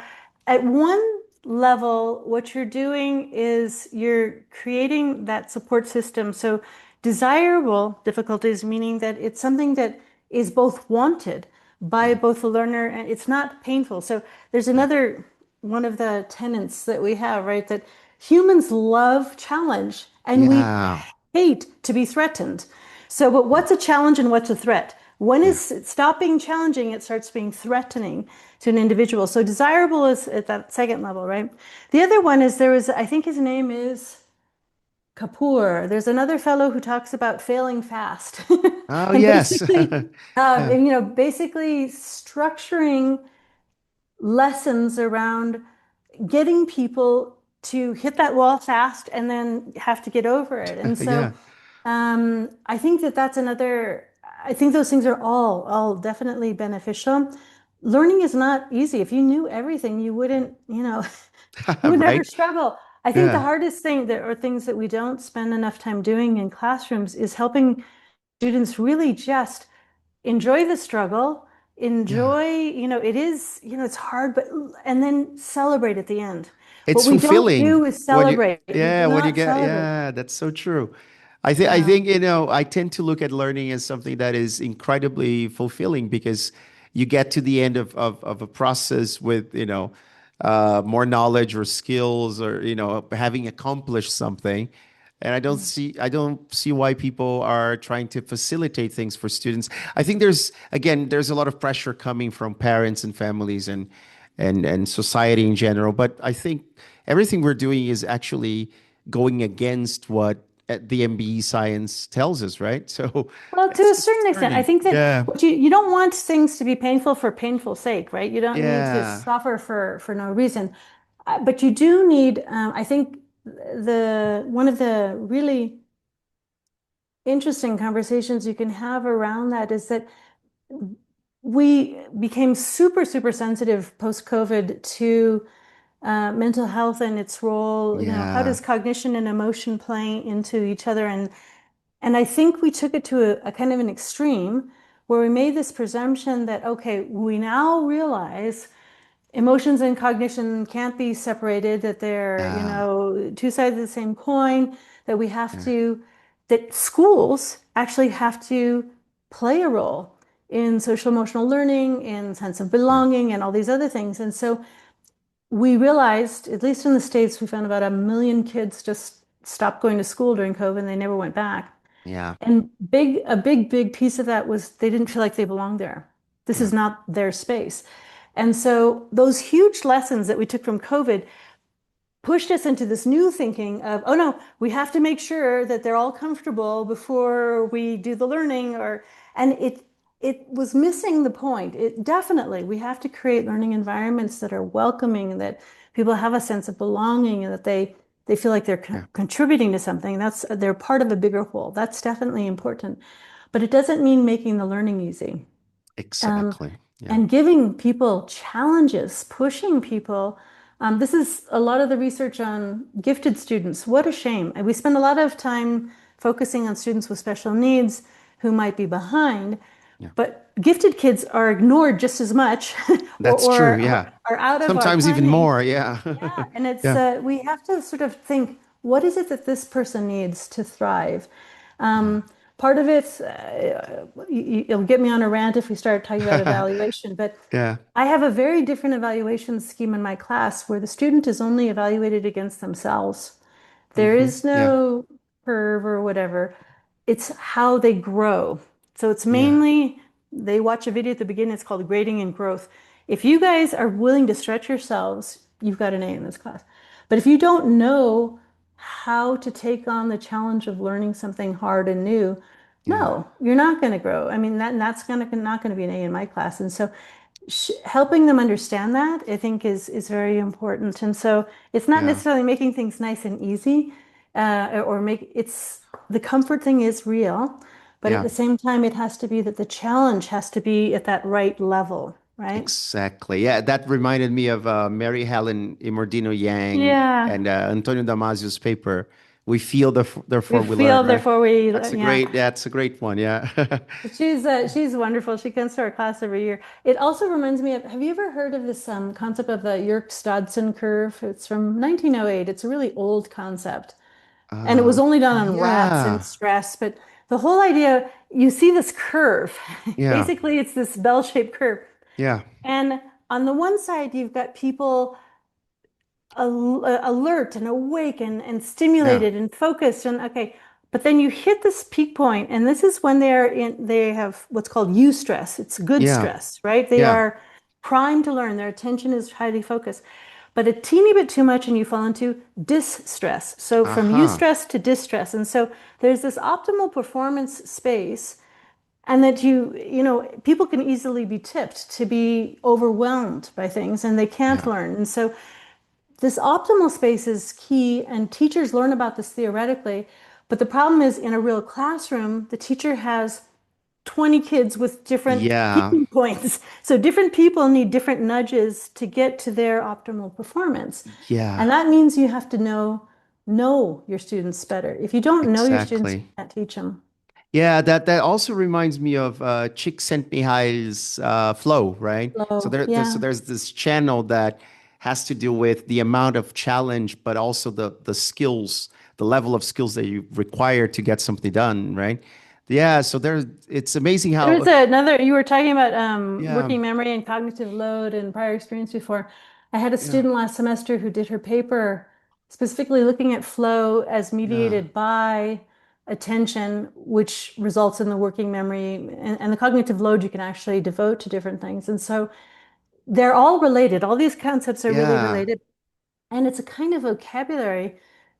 at one level, what you're doing is you're creating that support system. So desirable difficulties, meaning that it's something that is both wanted by Yeah. both the learner and it's not painful. So there's Yeah. another one of the tenets that we have, right? That humans love challenge and we Yeah. hate to be threatened. So, but what's a challenge and what's a threat? When Yeah. is it stopping challenging, it starts being threatening to an individual. So desirable is at that second level, right? The other one is I think his name is Kapoor. There's another fellow who talks about failing fast Oh, and yes. basically, Yeah. basically structuring lessons around getting people to hit that wall fast and then have to get over it. And so Yeah. I think that's another, I think those things are all definitely beneficial. Learning is not easy. If you knew everything, you wouldn't, you would never Right? struggle. I think the Yeah. hardest thing that or things that we don't spend enough time doing in classrooms is helping students really just enjoy the struggle, Yeah. enjoy, it is, it's hard, but and then celebrate at the end. What It's we don't fulfilling do is when you, celebrate. We do yeah, when you not get, celebrate. yeah, that's so true. I think, I tend to look at learning as something that is incredibly fulfilling because you get to the end of a process with, more knowledge or skills or, having accomplished something. And I don't see why people are trying to facilitate things for students. I think there's a lot of pressure coming from parents and families and society in general. But I think everything we're doing is actually going against what the MBE science tells us, right? So Well, to it's a just certain extent, I learning. think that Yeah. what you don't want things to be painful for painful sake, right? You don't need to Yeah. suffer for no reason. But you do need, I think the one of the really interesting conversations you can have around that is that we became super, super sensitive post-COVID to mental health and its role. How Yeah. does cognition and emotion play into each other? And I think we took it to a kind of an extreme where we made this presumption that, okay, we now realize emotions and cognition can't be separated, that they're, Yeah. two sides of the same coin, that we have Yeah. to, that schools actually have to play a role in social emotional learning, in sense of Yeah. belonging, and all these other things. And so we realized, at least in the States, we found about 1 million kids just stopped going to school during COVID and they never went back. Yeah. And a big piece of that was they didn't feel like they belonged there. This Yeah. is not their space. And so those huge lessons that we took from COVID pushed us into this new thinking of, oh no, we have to make sure that they're all comfortable before we do the learning, and it was missing the point. It definitely, we have to create learning environments that are welcoming, that people have a sense of belonging, and that they feel like they're Yeah. contributing to something. They're part of a bigger whole. That's definitely important. But it doesn't mean making the learning easy. Um, Exactly. Yeah. and giving people challenges, pushing people. This is a lot of the research on gifted students. What a shame. And we spend a lot of time focusing on students with special needs who might be behind, Yeah. but gifted kids are ignored just as much or, That's true. or Yeah. are out of our Sometimes even planning. more. Yeah. Yeah, and it's Yeah. we have to sort of think, what is it that this person needs to thrive? Yeah. Part of it, you'll get me on a rant if we start talking about evaluation, but Yeah. I have a very different evaluation scheme in my class where the student is only evaluated against themselves. There is Yeah. no curve or whatever. It's how they grow. So it's Yeah. mainly they watch a video at the beginning. It's called grading and growth. If you guys are willing to stretch yourselves, you've got an A in this class. But if you don't know how to take on the challenge of learning something hard and new, Yeah. no, you're not going to grow. I mean, that's not going to be an A in my class. And so helping them understand that, I think, is very important. And so it's not Yeah. necessarily making things nice and easy, or make it's the comfort thing is real, but at Yeah. the same time, it has to be that the challenge has to be at that right level, right? Exactly. Yeah, that reminded me of Mary Helen Imordino Yang Yeah, and Antonio Damasio's paper. We feel we therefore we learn, feel, right? therefore we, yeah. That's a great one. Yeah. She's wonderful. She comes to our class every year. It also reminds me of, have you ever heard of this concept of the Yerkes-Dodson curve? It's from 1908. It's a really old concept. And it was only done on rats and Yeah. stress, but the whole idea, you see this curve. Yeah. Basically, it's this bell-shaped curve. Yeah. And on the one side, you've got people alert and awake and Yeah. stimulated and focused and okay, but then you hit this peak point, and this is when they have what's called eustress. It's good Yeah. stress, right? They Yeah. are primed to learn. Their attention is highly focused. But a teeny bit too much and you fall into distress. So from Uh-huh. eustress to distress. And so there's this optimal performance space, and that people can easily be tipped to be overwhelmed by things and they can't Yeah. learn. And so this optimal space is key, and teachers learn about this theoretically. But the problem is, in a real classroom, the teacher has 20 kids with different Yeah. peaking points. So different people need different nudges to get to their optimal performance. Yeah. And that means you have to know your students better. If you don't know your students, you Exactly. can't teach them. Yeah, that also reminds me of Csikszentmihalyi's flow, right? So So yeah, there's this channel that has to do with the amount of challenge, but also the skills, the level of skills that you require to get something done, right? Yeah, so there it's amazing there's how another, you were talking about yeah, working memory and cognitive load and prior experience before. I had a yeah, student last semester who did her paper specifically looking at flow as yeah, mediated by attention, which results in the working memory and the cognitive load you can actually devote to different things. And so they're all related. All these concepts are really yeah, related. And it's a kind of vocabulary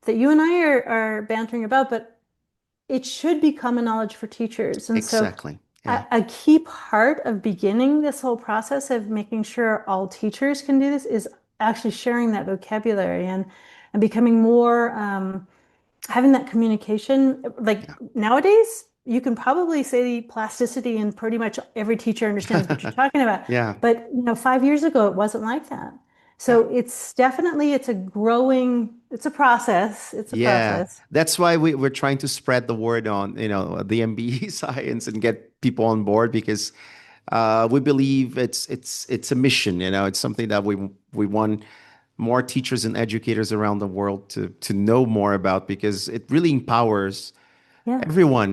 that you and I are bantering about, but it should be common knowledge for teachers. And so exactly. a, Yeah, a key part of beginning this whole process of making sure all teachers can do this is actually sharing that vocabulary and becoming more having that communication. Like yeah. nowadays, you can probably say plasticity and pretty much every teacher understands what you're talking about. Yeah, But 5 years ago, it wasn't like that. Yeah. So it's definitely, it's a growing, it's a process. It's a Yeah, process. that's why we're trying to spread the word on, the MBE science and get people on board because we believe it's a mission, it's something that we want more teachers and educators around the world to know more about because it really empowers Yeah.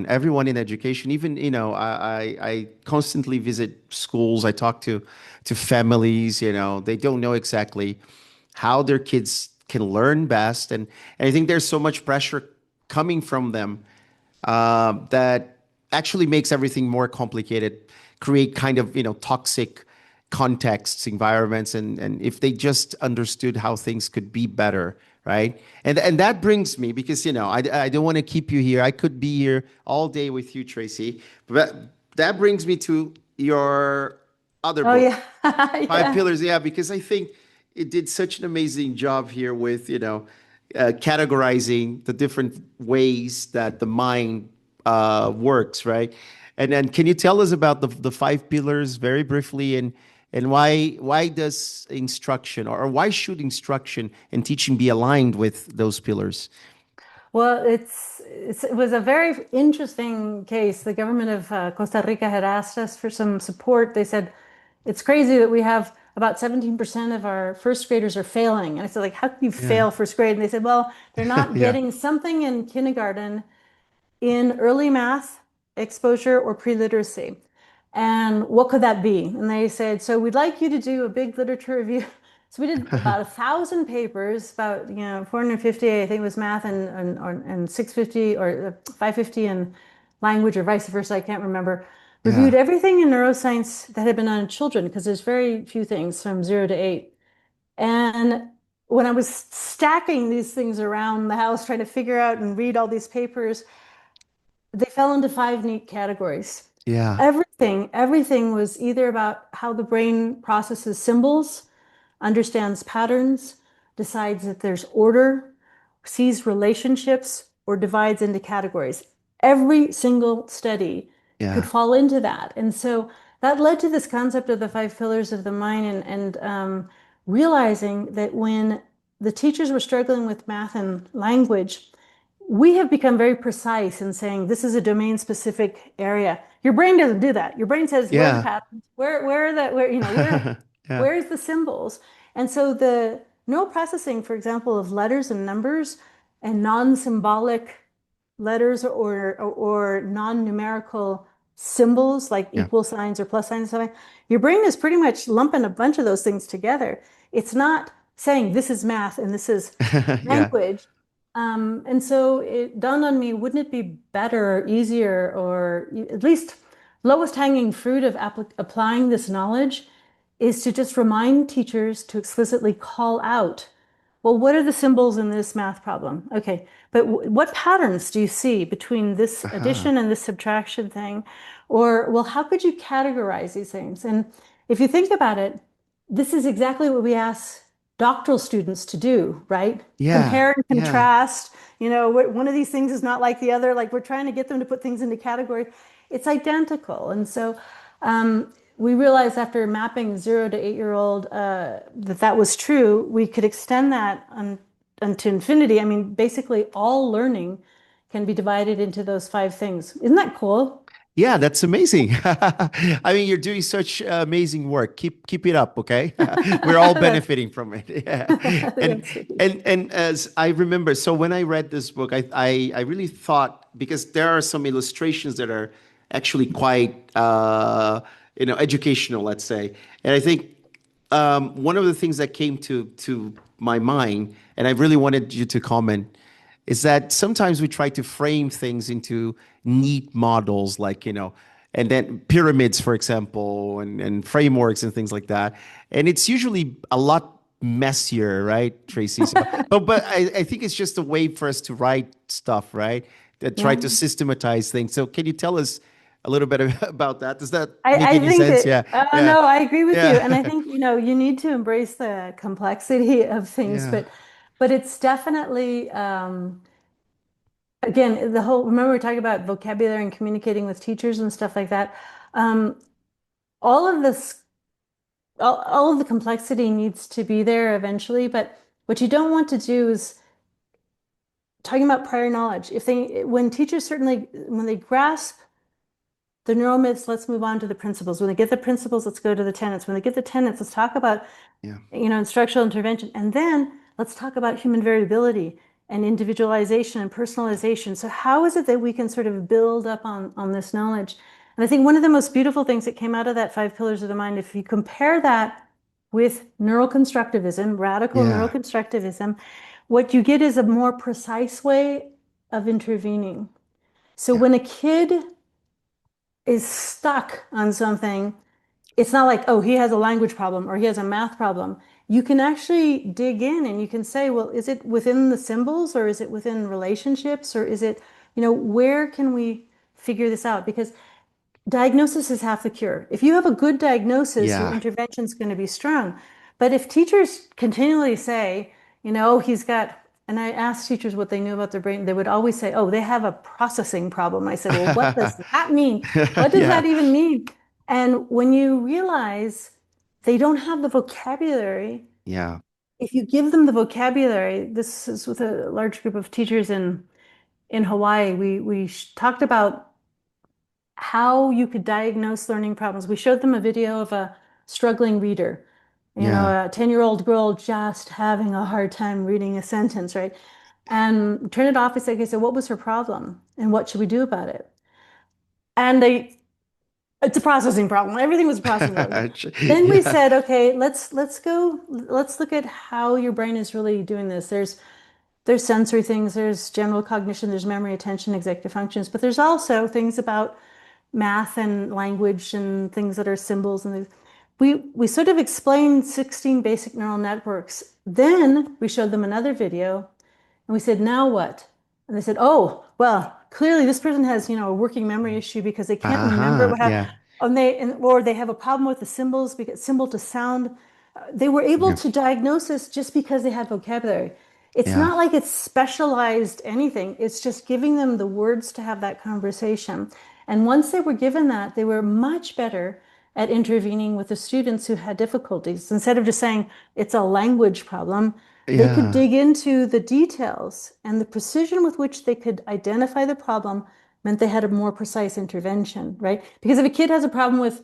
everyone in education. Even, I constantly visit schools. I talk to families, they don't know exactly how their kids can learn best. And I think there's so much pressure coming from them that actually makes everything more complicated, create kind of, toxic contexts, environments, and if they just understood how things could be better, right? And that brings me because, I don't want to keep you here. I could be here all day with you, Tracy, but that brings me to your other Oh, book, yeah. Five Yeah. Pillars, yeah, because I think it did such an amazing job here with, categorizing the different ways that the mind works, right? And then can you tell us about the five pillars very briefly and why does instruction or why should instruction and teaching be aligned with those pillars? Well, it was a very interesting case. The government of Costa Rica had asked us for some support. They said, it's crazy that we have about 17% of our first graders are failing. And I said, like, how can you Yeah. fail first grade? And they said, well, they're not Yeah. getting something in kindergarten in early math exposure or pre-literacy. And what could that be? And they said, so we'd like you to do a big literature review. So we did about 1,000 papers, about 450, I think it was math and 650 or 550 in language or vice versa. I can't remember. Reviewed Yeah. everything in neuroscience that had been on children because there's very few things from 0 to 8. And when I was stacking these things around the house, trying to figure out and read all these papers, they fell into five neat categories. Yeah. Everything was either about how the brain processes symbols, understands patterns, decides that there's order, sees relationships, or divides into categories. Every single study could Yeah. fall into that. And so that led to this concept of the five pillars of the mind and realizing that when the teachers were struggling with math and language, we have become very precise in saying this is a domain specific area. Your brain doesn't do that. Your brain says, where are the Yeah. patterns? Where are the where, Yeah. where's the symbols? And so the neural processing, for example, of letters and numbers and non-symbolic letters or non-numerical symbols like Yeah. equal signs or plus signs or something, your brain is pretty much lumping a bunch of those things together. It's not saying this is math and this is Yeah. language. And so it dawned on me, wouldn't it be better or easier or at least lowest hanging fruit of applying this knowledge is to just remind teachers to explicitly call out, well, what are the symbols in this math problem? Okay, but what patterns do you see between this Uh-huh. addition and this subtraction thing? Or, well, how could you categorize these things? And if you think about it, this is exactly what we ask doctoral students to do, right? Yeah. Compare and Yeah. contrast. One of these things is not like the other. Like we're trying to get them to put things into categories. It's identical. And so we realized after mapping 0 to 8-year-old that that was true. We could extend that unto infinity. I mean, basically all learning can be divided into those five things. Isn't that cool? Yeah, that's amazing. I mean, you're doing such amazing work. Keep it up, okay? We're all That's, benefiting from it. Yeah. And that's sweet. and as I remember, so when I read this book, I really thought because there are some illustrations that are actually quite educational, let's say. And I think one of the things that came to my mind, and I really wanted you to comment, is that sometimes we try to frame things into neat models, like, and then pyramids, for example, and frameworks and things like that. And it's usually a lot messier, right, Tracy? So, but I think it's just a way for us to write stuff, right? That try Yeah. to systematize things. So can you tell us a little bit about that? Does that make I any think sense? that, Yeah. Yeah. no, I agree with you. And I Yeah. think, you need to embrace the complexity of things, Yeah. but it's definitely, again, remember we were talking about vocabulary and communicating with teachers and stuff like that. Um, all of this all of the complexity needs to be there eventually, but what you don't want to do is talking about prior knowledge. When teachers certainly, when they grasp the neural myths, let's move on to the principles. When they get the principles, let's go to the tenets. When they get the tenets, let's talk about, Yeah. instructional intervention. And then let's talk about human variability and individualization and personalization. So how is it that we can sort of build up on this knowledge? And I think one of the most beautiful things that came out of that five pillars of the mind, if you compare that with neuroconstructivism, radical Yeah. neuroconstructivism, what you get is a more precise way of intervening. So Yeah. when a kid is stuck on something, it's not like, oh, he has a language problem or he has a math problem. You can actually dig in and you can say, well, is it within the symbols or is it within relationships or is it, where can we figure this out? Because diagnosis is half the cure. If you have a good diagnosis, your Yeah. intervention is going to be strong. But if teachers continually say, he's got, and I asked teachers what they knew about their brain, they would always say, oh, they have a processing problem. I said, well, what does that mean? What does Yeah. that even mean? And when you realize they don't have the vocabulary, Yeah. if you give them the vocabulary, this is with a large group of teachers in Hawaii, we talked about how you could diagnose learning problems. We showed them a video of a struggling reader, Yeah. a 10-year-old girl just having a hard time reading a sentence, right? And turn it off. I said, okay, so what was her problem? And what should we do about it? And it's a processing problem. Everything was a processing problem. Then we Yeah. said, okay, let's look at how your brain is really doing this. There's sensory things, there's general cognition, there's memory, attention, executive functions, but there's also things about math and language and things that are symbols and things. We sort of explained 16 basic neural networks. Then we showed them another video and we said, now what? And they said, oh, well, clearly this person has, a working memory issue because they can't remember Uh-huh. what happened. Yeah. Or they have a problem with the symbols because symbol to sound. They were able Yeah. to diagnose this just because they had vocabulary. It's Yeah. not like it's specialized anything. It's just giving them the words to have that conversation. And once they were given that, they were much better at intervening with the students who had difficulties. Instead of just saying it's a language problem, they could Yeah. dig into the details, and the precision with which they could identify the problem meant they had a more precise intervention, right? Because if a kid has a problem with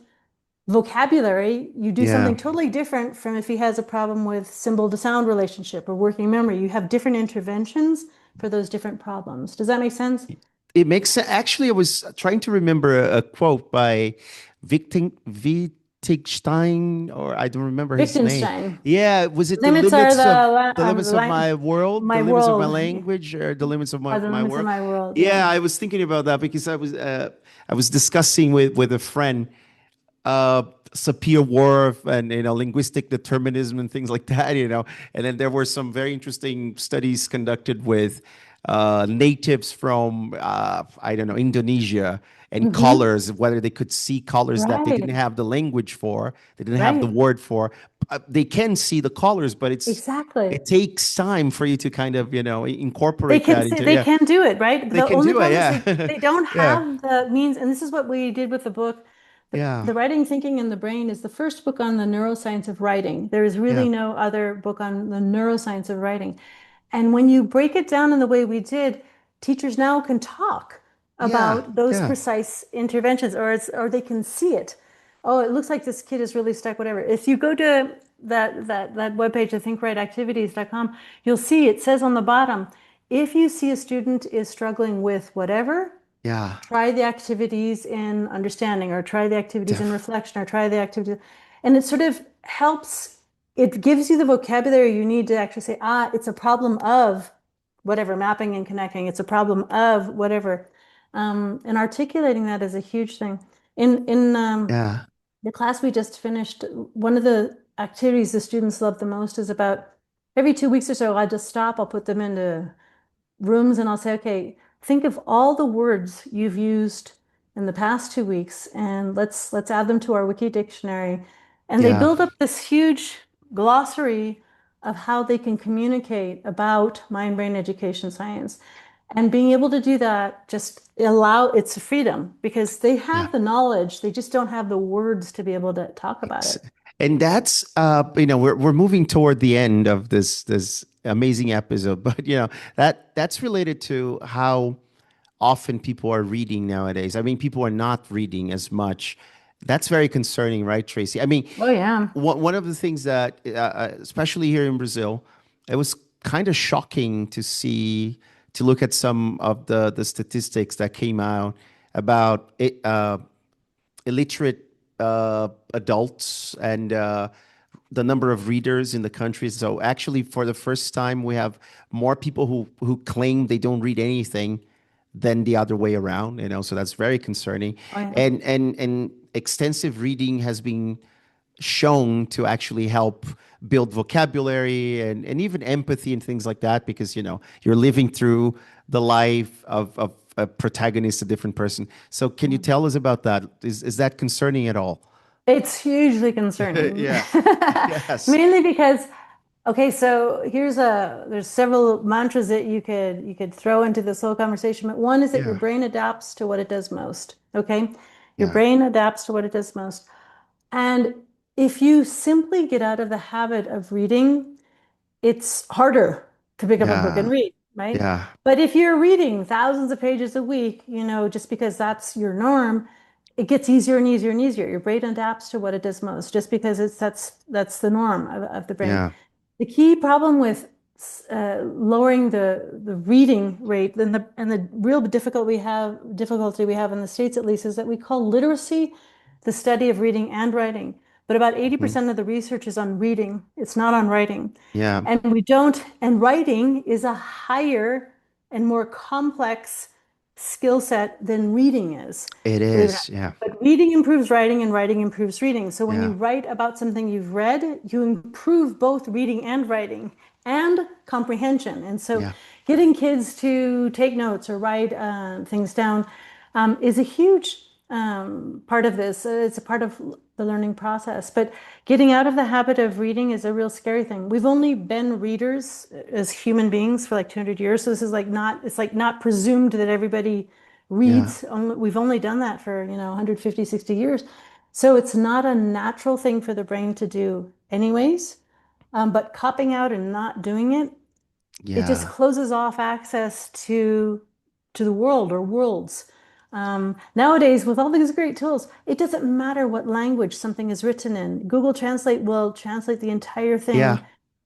vocabulary, you do Yeah. something totally different from if he has a problem with symbol to sound relationship or working memory. You have different interventions for those different problems. Does that make sense? It makes sense. Actually, I was trying to remember a quote by Wittgenstein, or I don't remember his name. Wittgenstein. Yeah, was it Limits are the limits of my world, the my limits of my world language, or the limits of are the my limits of world? my world. Yeah, Yeah. I was thinking about that because I was discussing with a friend uh Sapir-Whorf and linguistic determinism and things like that, and then there were some very interesting studies conducted with natives from I don't know, Indonesia, and Hmm. colors, whether they could see colors that they didn't Right. have the language for, they didn't have the Right. word for. They can see the colors, but Exactly. it takes time for you to kind of They incorporate can that say into, they yeah, can do it, right? they The can only do it, problem is yeah. they don't Yeah, have the means, and this is what we did with the book. yeah, The Writing, Thinking, and the Brain is the first book on the neuroscience of writing. There is yeah, really no other book on the neuroscience of writing. And when you break it down in the way we did, teachers now can talk yeah, about those yeah, precise interventions, or they can see it. Oh, it looks like this kid is really stuck, whatever. If you go to that webpage, the thinkrightactivities.com, you'll see it says on the bottom, if you see a student is struggling with whatever, yeah. try the activities in understanding or try the activities in Def reflection or try the activities. And it sort of helps, it gives you the vocabulary you need to actually say, it's a problem of whatever, mapping and connecting. It's a problem of whatever. And articulating that is a huge thing. In yeah, the class we just finished, one of the activities the students love the most is about every 2 weeks or so, I just stop, I'll put them into rooms and I'll say, okay, think of all the words you've used in the past 2 weeks and let's add them to our wiki dictionary. And they yeah, build up this huge glossary of how they can communicate about mind-brain education science. And being able to do that just it's freedom because they yeah. have the knowledge, they just don't have the words to be able to talk about Ex- it. And that's we're moving toward the end of this amazing episode, but that's related to how often people are reading nowadays. I mean, people are not reading as much. That's very concerning, right, Tracy? I mean, Oh yeah. one of the things that, especially here in Brazil, it was kind of shocking to look at some of the statistics that came out about illiterate adults and the number of readers in the country. So actually, for the first time, we have more people who claim they don't read anything than the other way around. So that's very concerning. Oh yeah. And extensive reading has been shown to actually help build vocabulary and even empathy and things like that, because you're living through the life of a protagonist, a different person. So can you tell us about that? Is that concerning at all? It's hugely concerning. Yeah. Yes. Mainly because, okay, so there's several mantras that you could throw into this whole conversation. But one is that your Yeah. brain adapts to what it does most. Okay. Your Yeah. brain adapts to what it does most. And if you simply get out of the habit of reading, it's harder to pick up a book and Yeah. read, right? Yeah. But if you're reading thousands of pages a week, just because that's your norm, it gets easier and easier and easier. Your brain adapts to what it does most, just because that's the norm of the brain. Yeah. The key problem with lowering the reading rate and the real difficulty we have in the States at least is that we call literacy the study of reading and writing. But about Mhm. 80% of the research is on reading. It's not on writing. Yeah. And writing is a higher and more complex skill set than reading is, It believe it or not. is. Yeah. But reading improves writing and writing improves reading. So when you Yeah. write about something you've read, you improve both reading and writing and comprehension. And so Yeah. getting kids to take notes or write things down is a huge part of this. It's a part of the learning process. But getting out of the habit of reading is a real scary thing. We've only been readers as human beings for like 200 years. So this is it's like not presumed that everybody Yeah. reads. We've only done that for, 150, 60 years. So it's not a natural thing for the brain to do anyways. But copping out and not doing it, it just Yeah. closes off access to the world or worlds. Nowadays, with all these great tools, it doesn't matter what language something is written in. Google Translate will translate the entire thing Yeah.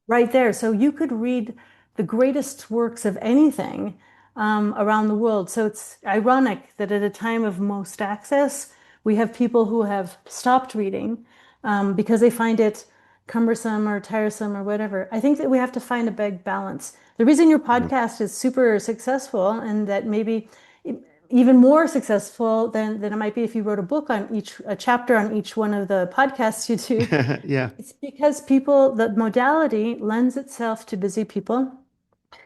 right there. So you could read the greatest works of anything around the world. So it's ironic that at a time of most access, we have people who have stopped reading because they find it cumbersome or tiresome or whatever. I think that we have to find a big balance. The reason your Mhm. podcast is super successful and that maybe even more successful than it might be if you wrote a chapter on each one of the podcasts you do, Yeah. it's because the modality lends itself to busy people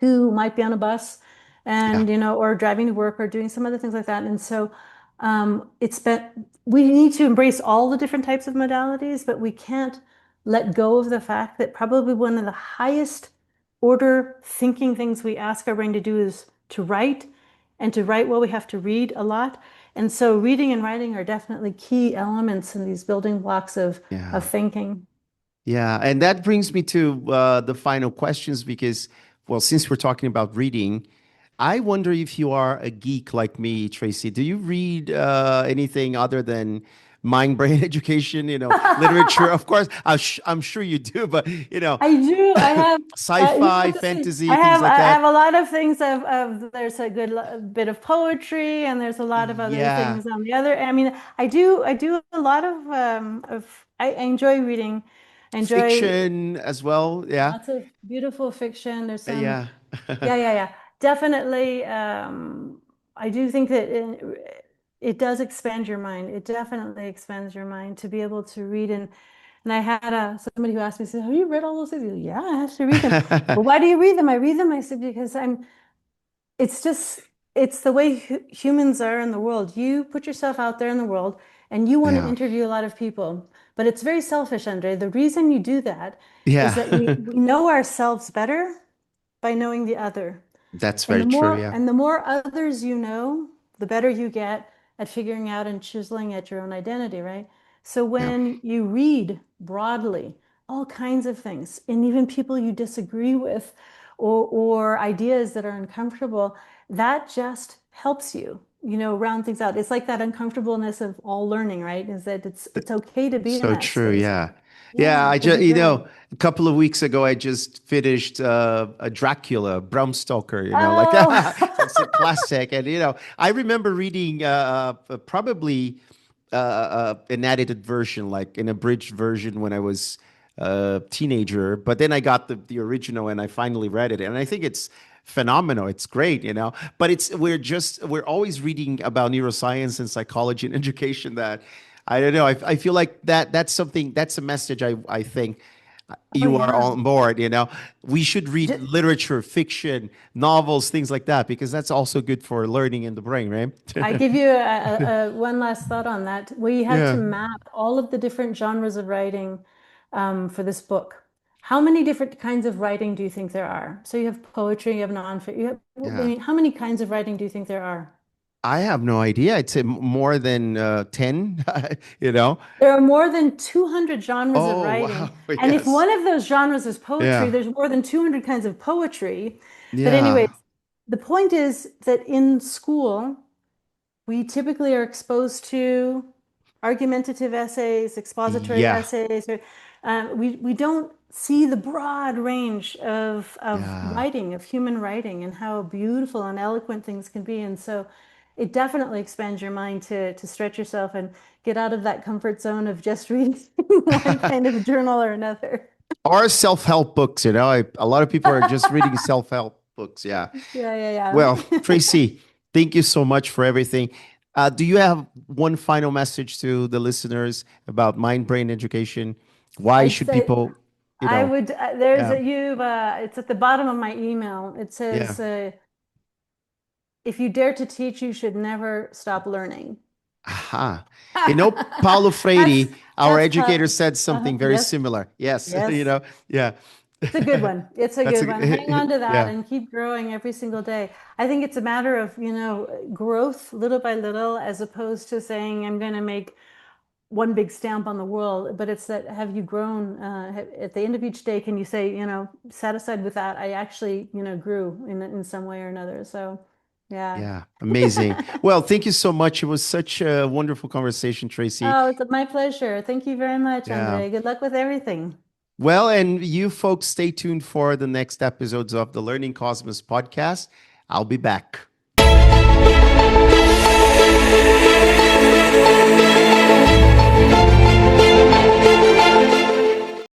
who might be on a bus Yeah. and, or driving to work or doing some other things like that. And so we need to embrace all the different types of modalities, but we can't let go of the fact that probably one of the highest order thinking things we ask our brain to do is to write. And to write well, we have to read a lot. And so reading and writing are definitely key elements in these building blocks of Yeah. thinking. Yeah, and that brings me to the final questions because, well, since we're talking about reading, I wonder if you are a geek like me, Tracy. Do you read anything other than mind brain education, literature? Of course, I'm sure you do, but, I do. I have, sci-fi, to say, fantasy, things like I have that. a lot of things there's a bit of poetry and there's a lot of other Yeah, things on the other. I mean, I do a lot I enjoy reading. I enjoy fiction as well. Yeah, lots of beautiful fiction. There's some, yeah, yeah. Definitely. I do think that it does expand your mind. It definitely expands your mind to be able to read and I had somebody who asked me, said, "Have you read all those things?" I go, yeah, I have to read them. Well, why do you read them? I read them. I said, because it's just, it's the way humans are in the world. You put yourself out there in the world and you want to yeah, interview a lot of people, but it's very selfish, Andre. The reason you do that is yeah. that we know ourselves better by knowing the other. That's very true. Yeah. And the more others you know, the better you get at figuring out and chiseling at your own identity, right? So Yeah. when you read broadly all kinds of things, and even people you disagree with, or ideas that are uncomfortable, that just helps you, round things out. It's like that uncomfortableness of all learning, right? Is that it's okay to be in So that true. space. Yeah. Yeah. Yeah, as you grow. A couple of weeks ago, I just finished a Dracula, Bram Stoker, like Oh, it's a classic. And, I remember reading probably an edited version, like an abridged version when I was a teenager. But then I got the original and I finally read it. And I think it's phenomenal. It's great. But we're always reading about neuroscience and psychology and education that I don't know. I feel like that's a message I think oh you are yeah. on board. We should read literature, fiction, novels, things like that, because that's also good for learning in the brain, right? I give you one last thought on that. We had to Yeah. map all of the different genres of writing for this book. How many different kinds of writing do you think there are? So you have poetry, you have nonfiction. I Yeah. mean, how many kinds of writing do you think there are? I have no idea. I'd say more than 10, you know? There are more than 200 genres of Oh, writing. wow. And if Yes. one of those genres is poetry, Yeah. there's more than 200 kinds of poetry. But anyways, Yeah. the point is that in school, we typically are exposed to argumentative essays, expository Yeah. essays. We don't see the broad range of Yeah. writing, of human writing, and how beautiful and eloquent things can be. And so it definitely expands your mind to stretch yourself and get out of that comfort zone of just reading one kind of journal or another. Or self-help books, a lot of people are just reading self-help books. Yeah. Yeah, yeah, Well, yeah. Tracy, thank you so much for everything. Do you have one final message to the listeners about mind-brain education? Why I'd should say people, you I know, would, there's yeah, a, it's at the bottom of my email. It yeah. says, if you dare to teach, you should never stop learning. Aha. Paulo That's, Freire, our that's educator, tough. said something very Yes, similar. Yes, yes. yeah. It's a good one. It's a That's good one. Hang a, on to that yeah, and keep growing every single day. I think it's a matter of, growth little by little, as opposed to saying, I'm going to make one big stamp on the world, but it's that have you grown at the end of each day, can you say, satisfied with that, I actually, grew in some way or another. So yeah. yeah. Amazing. Well, thank you so much. It was such a wonderful conversation, Tracy. Oh, it's my pleasure. Thank you very much, Yeah. Andre. Good luck with everything. Well, and you folks stay tuned for the next episodes of the Learning Cosmos podcast. I'll be back.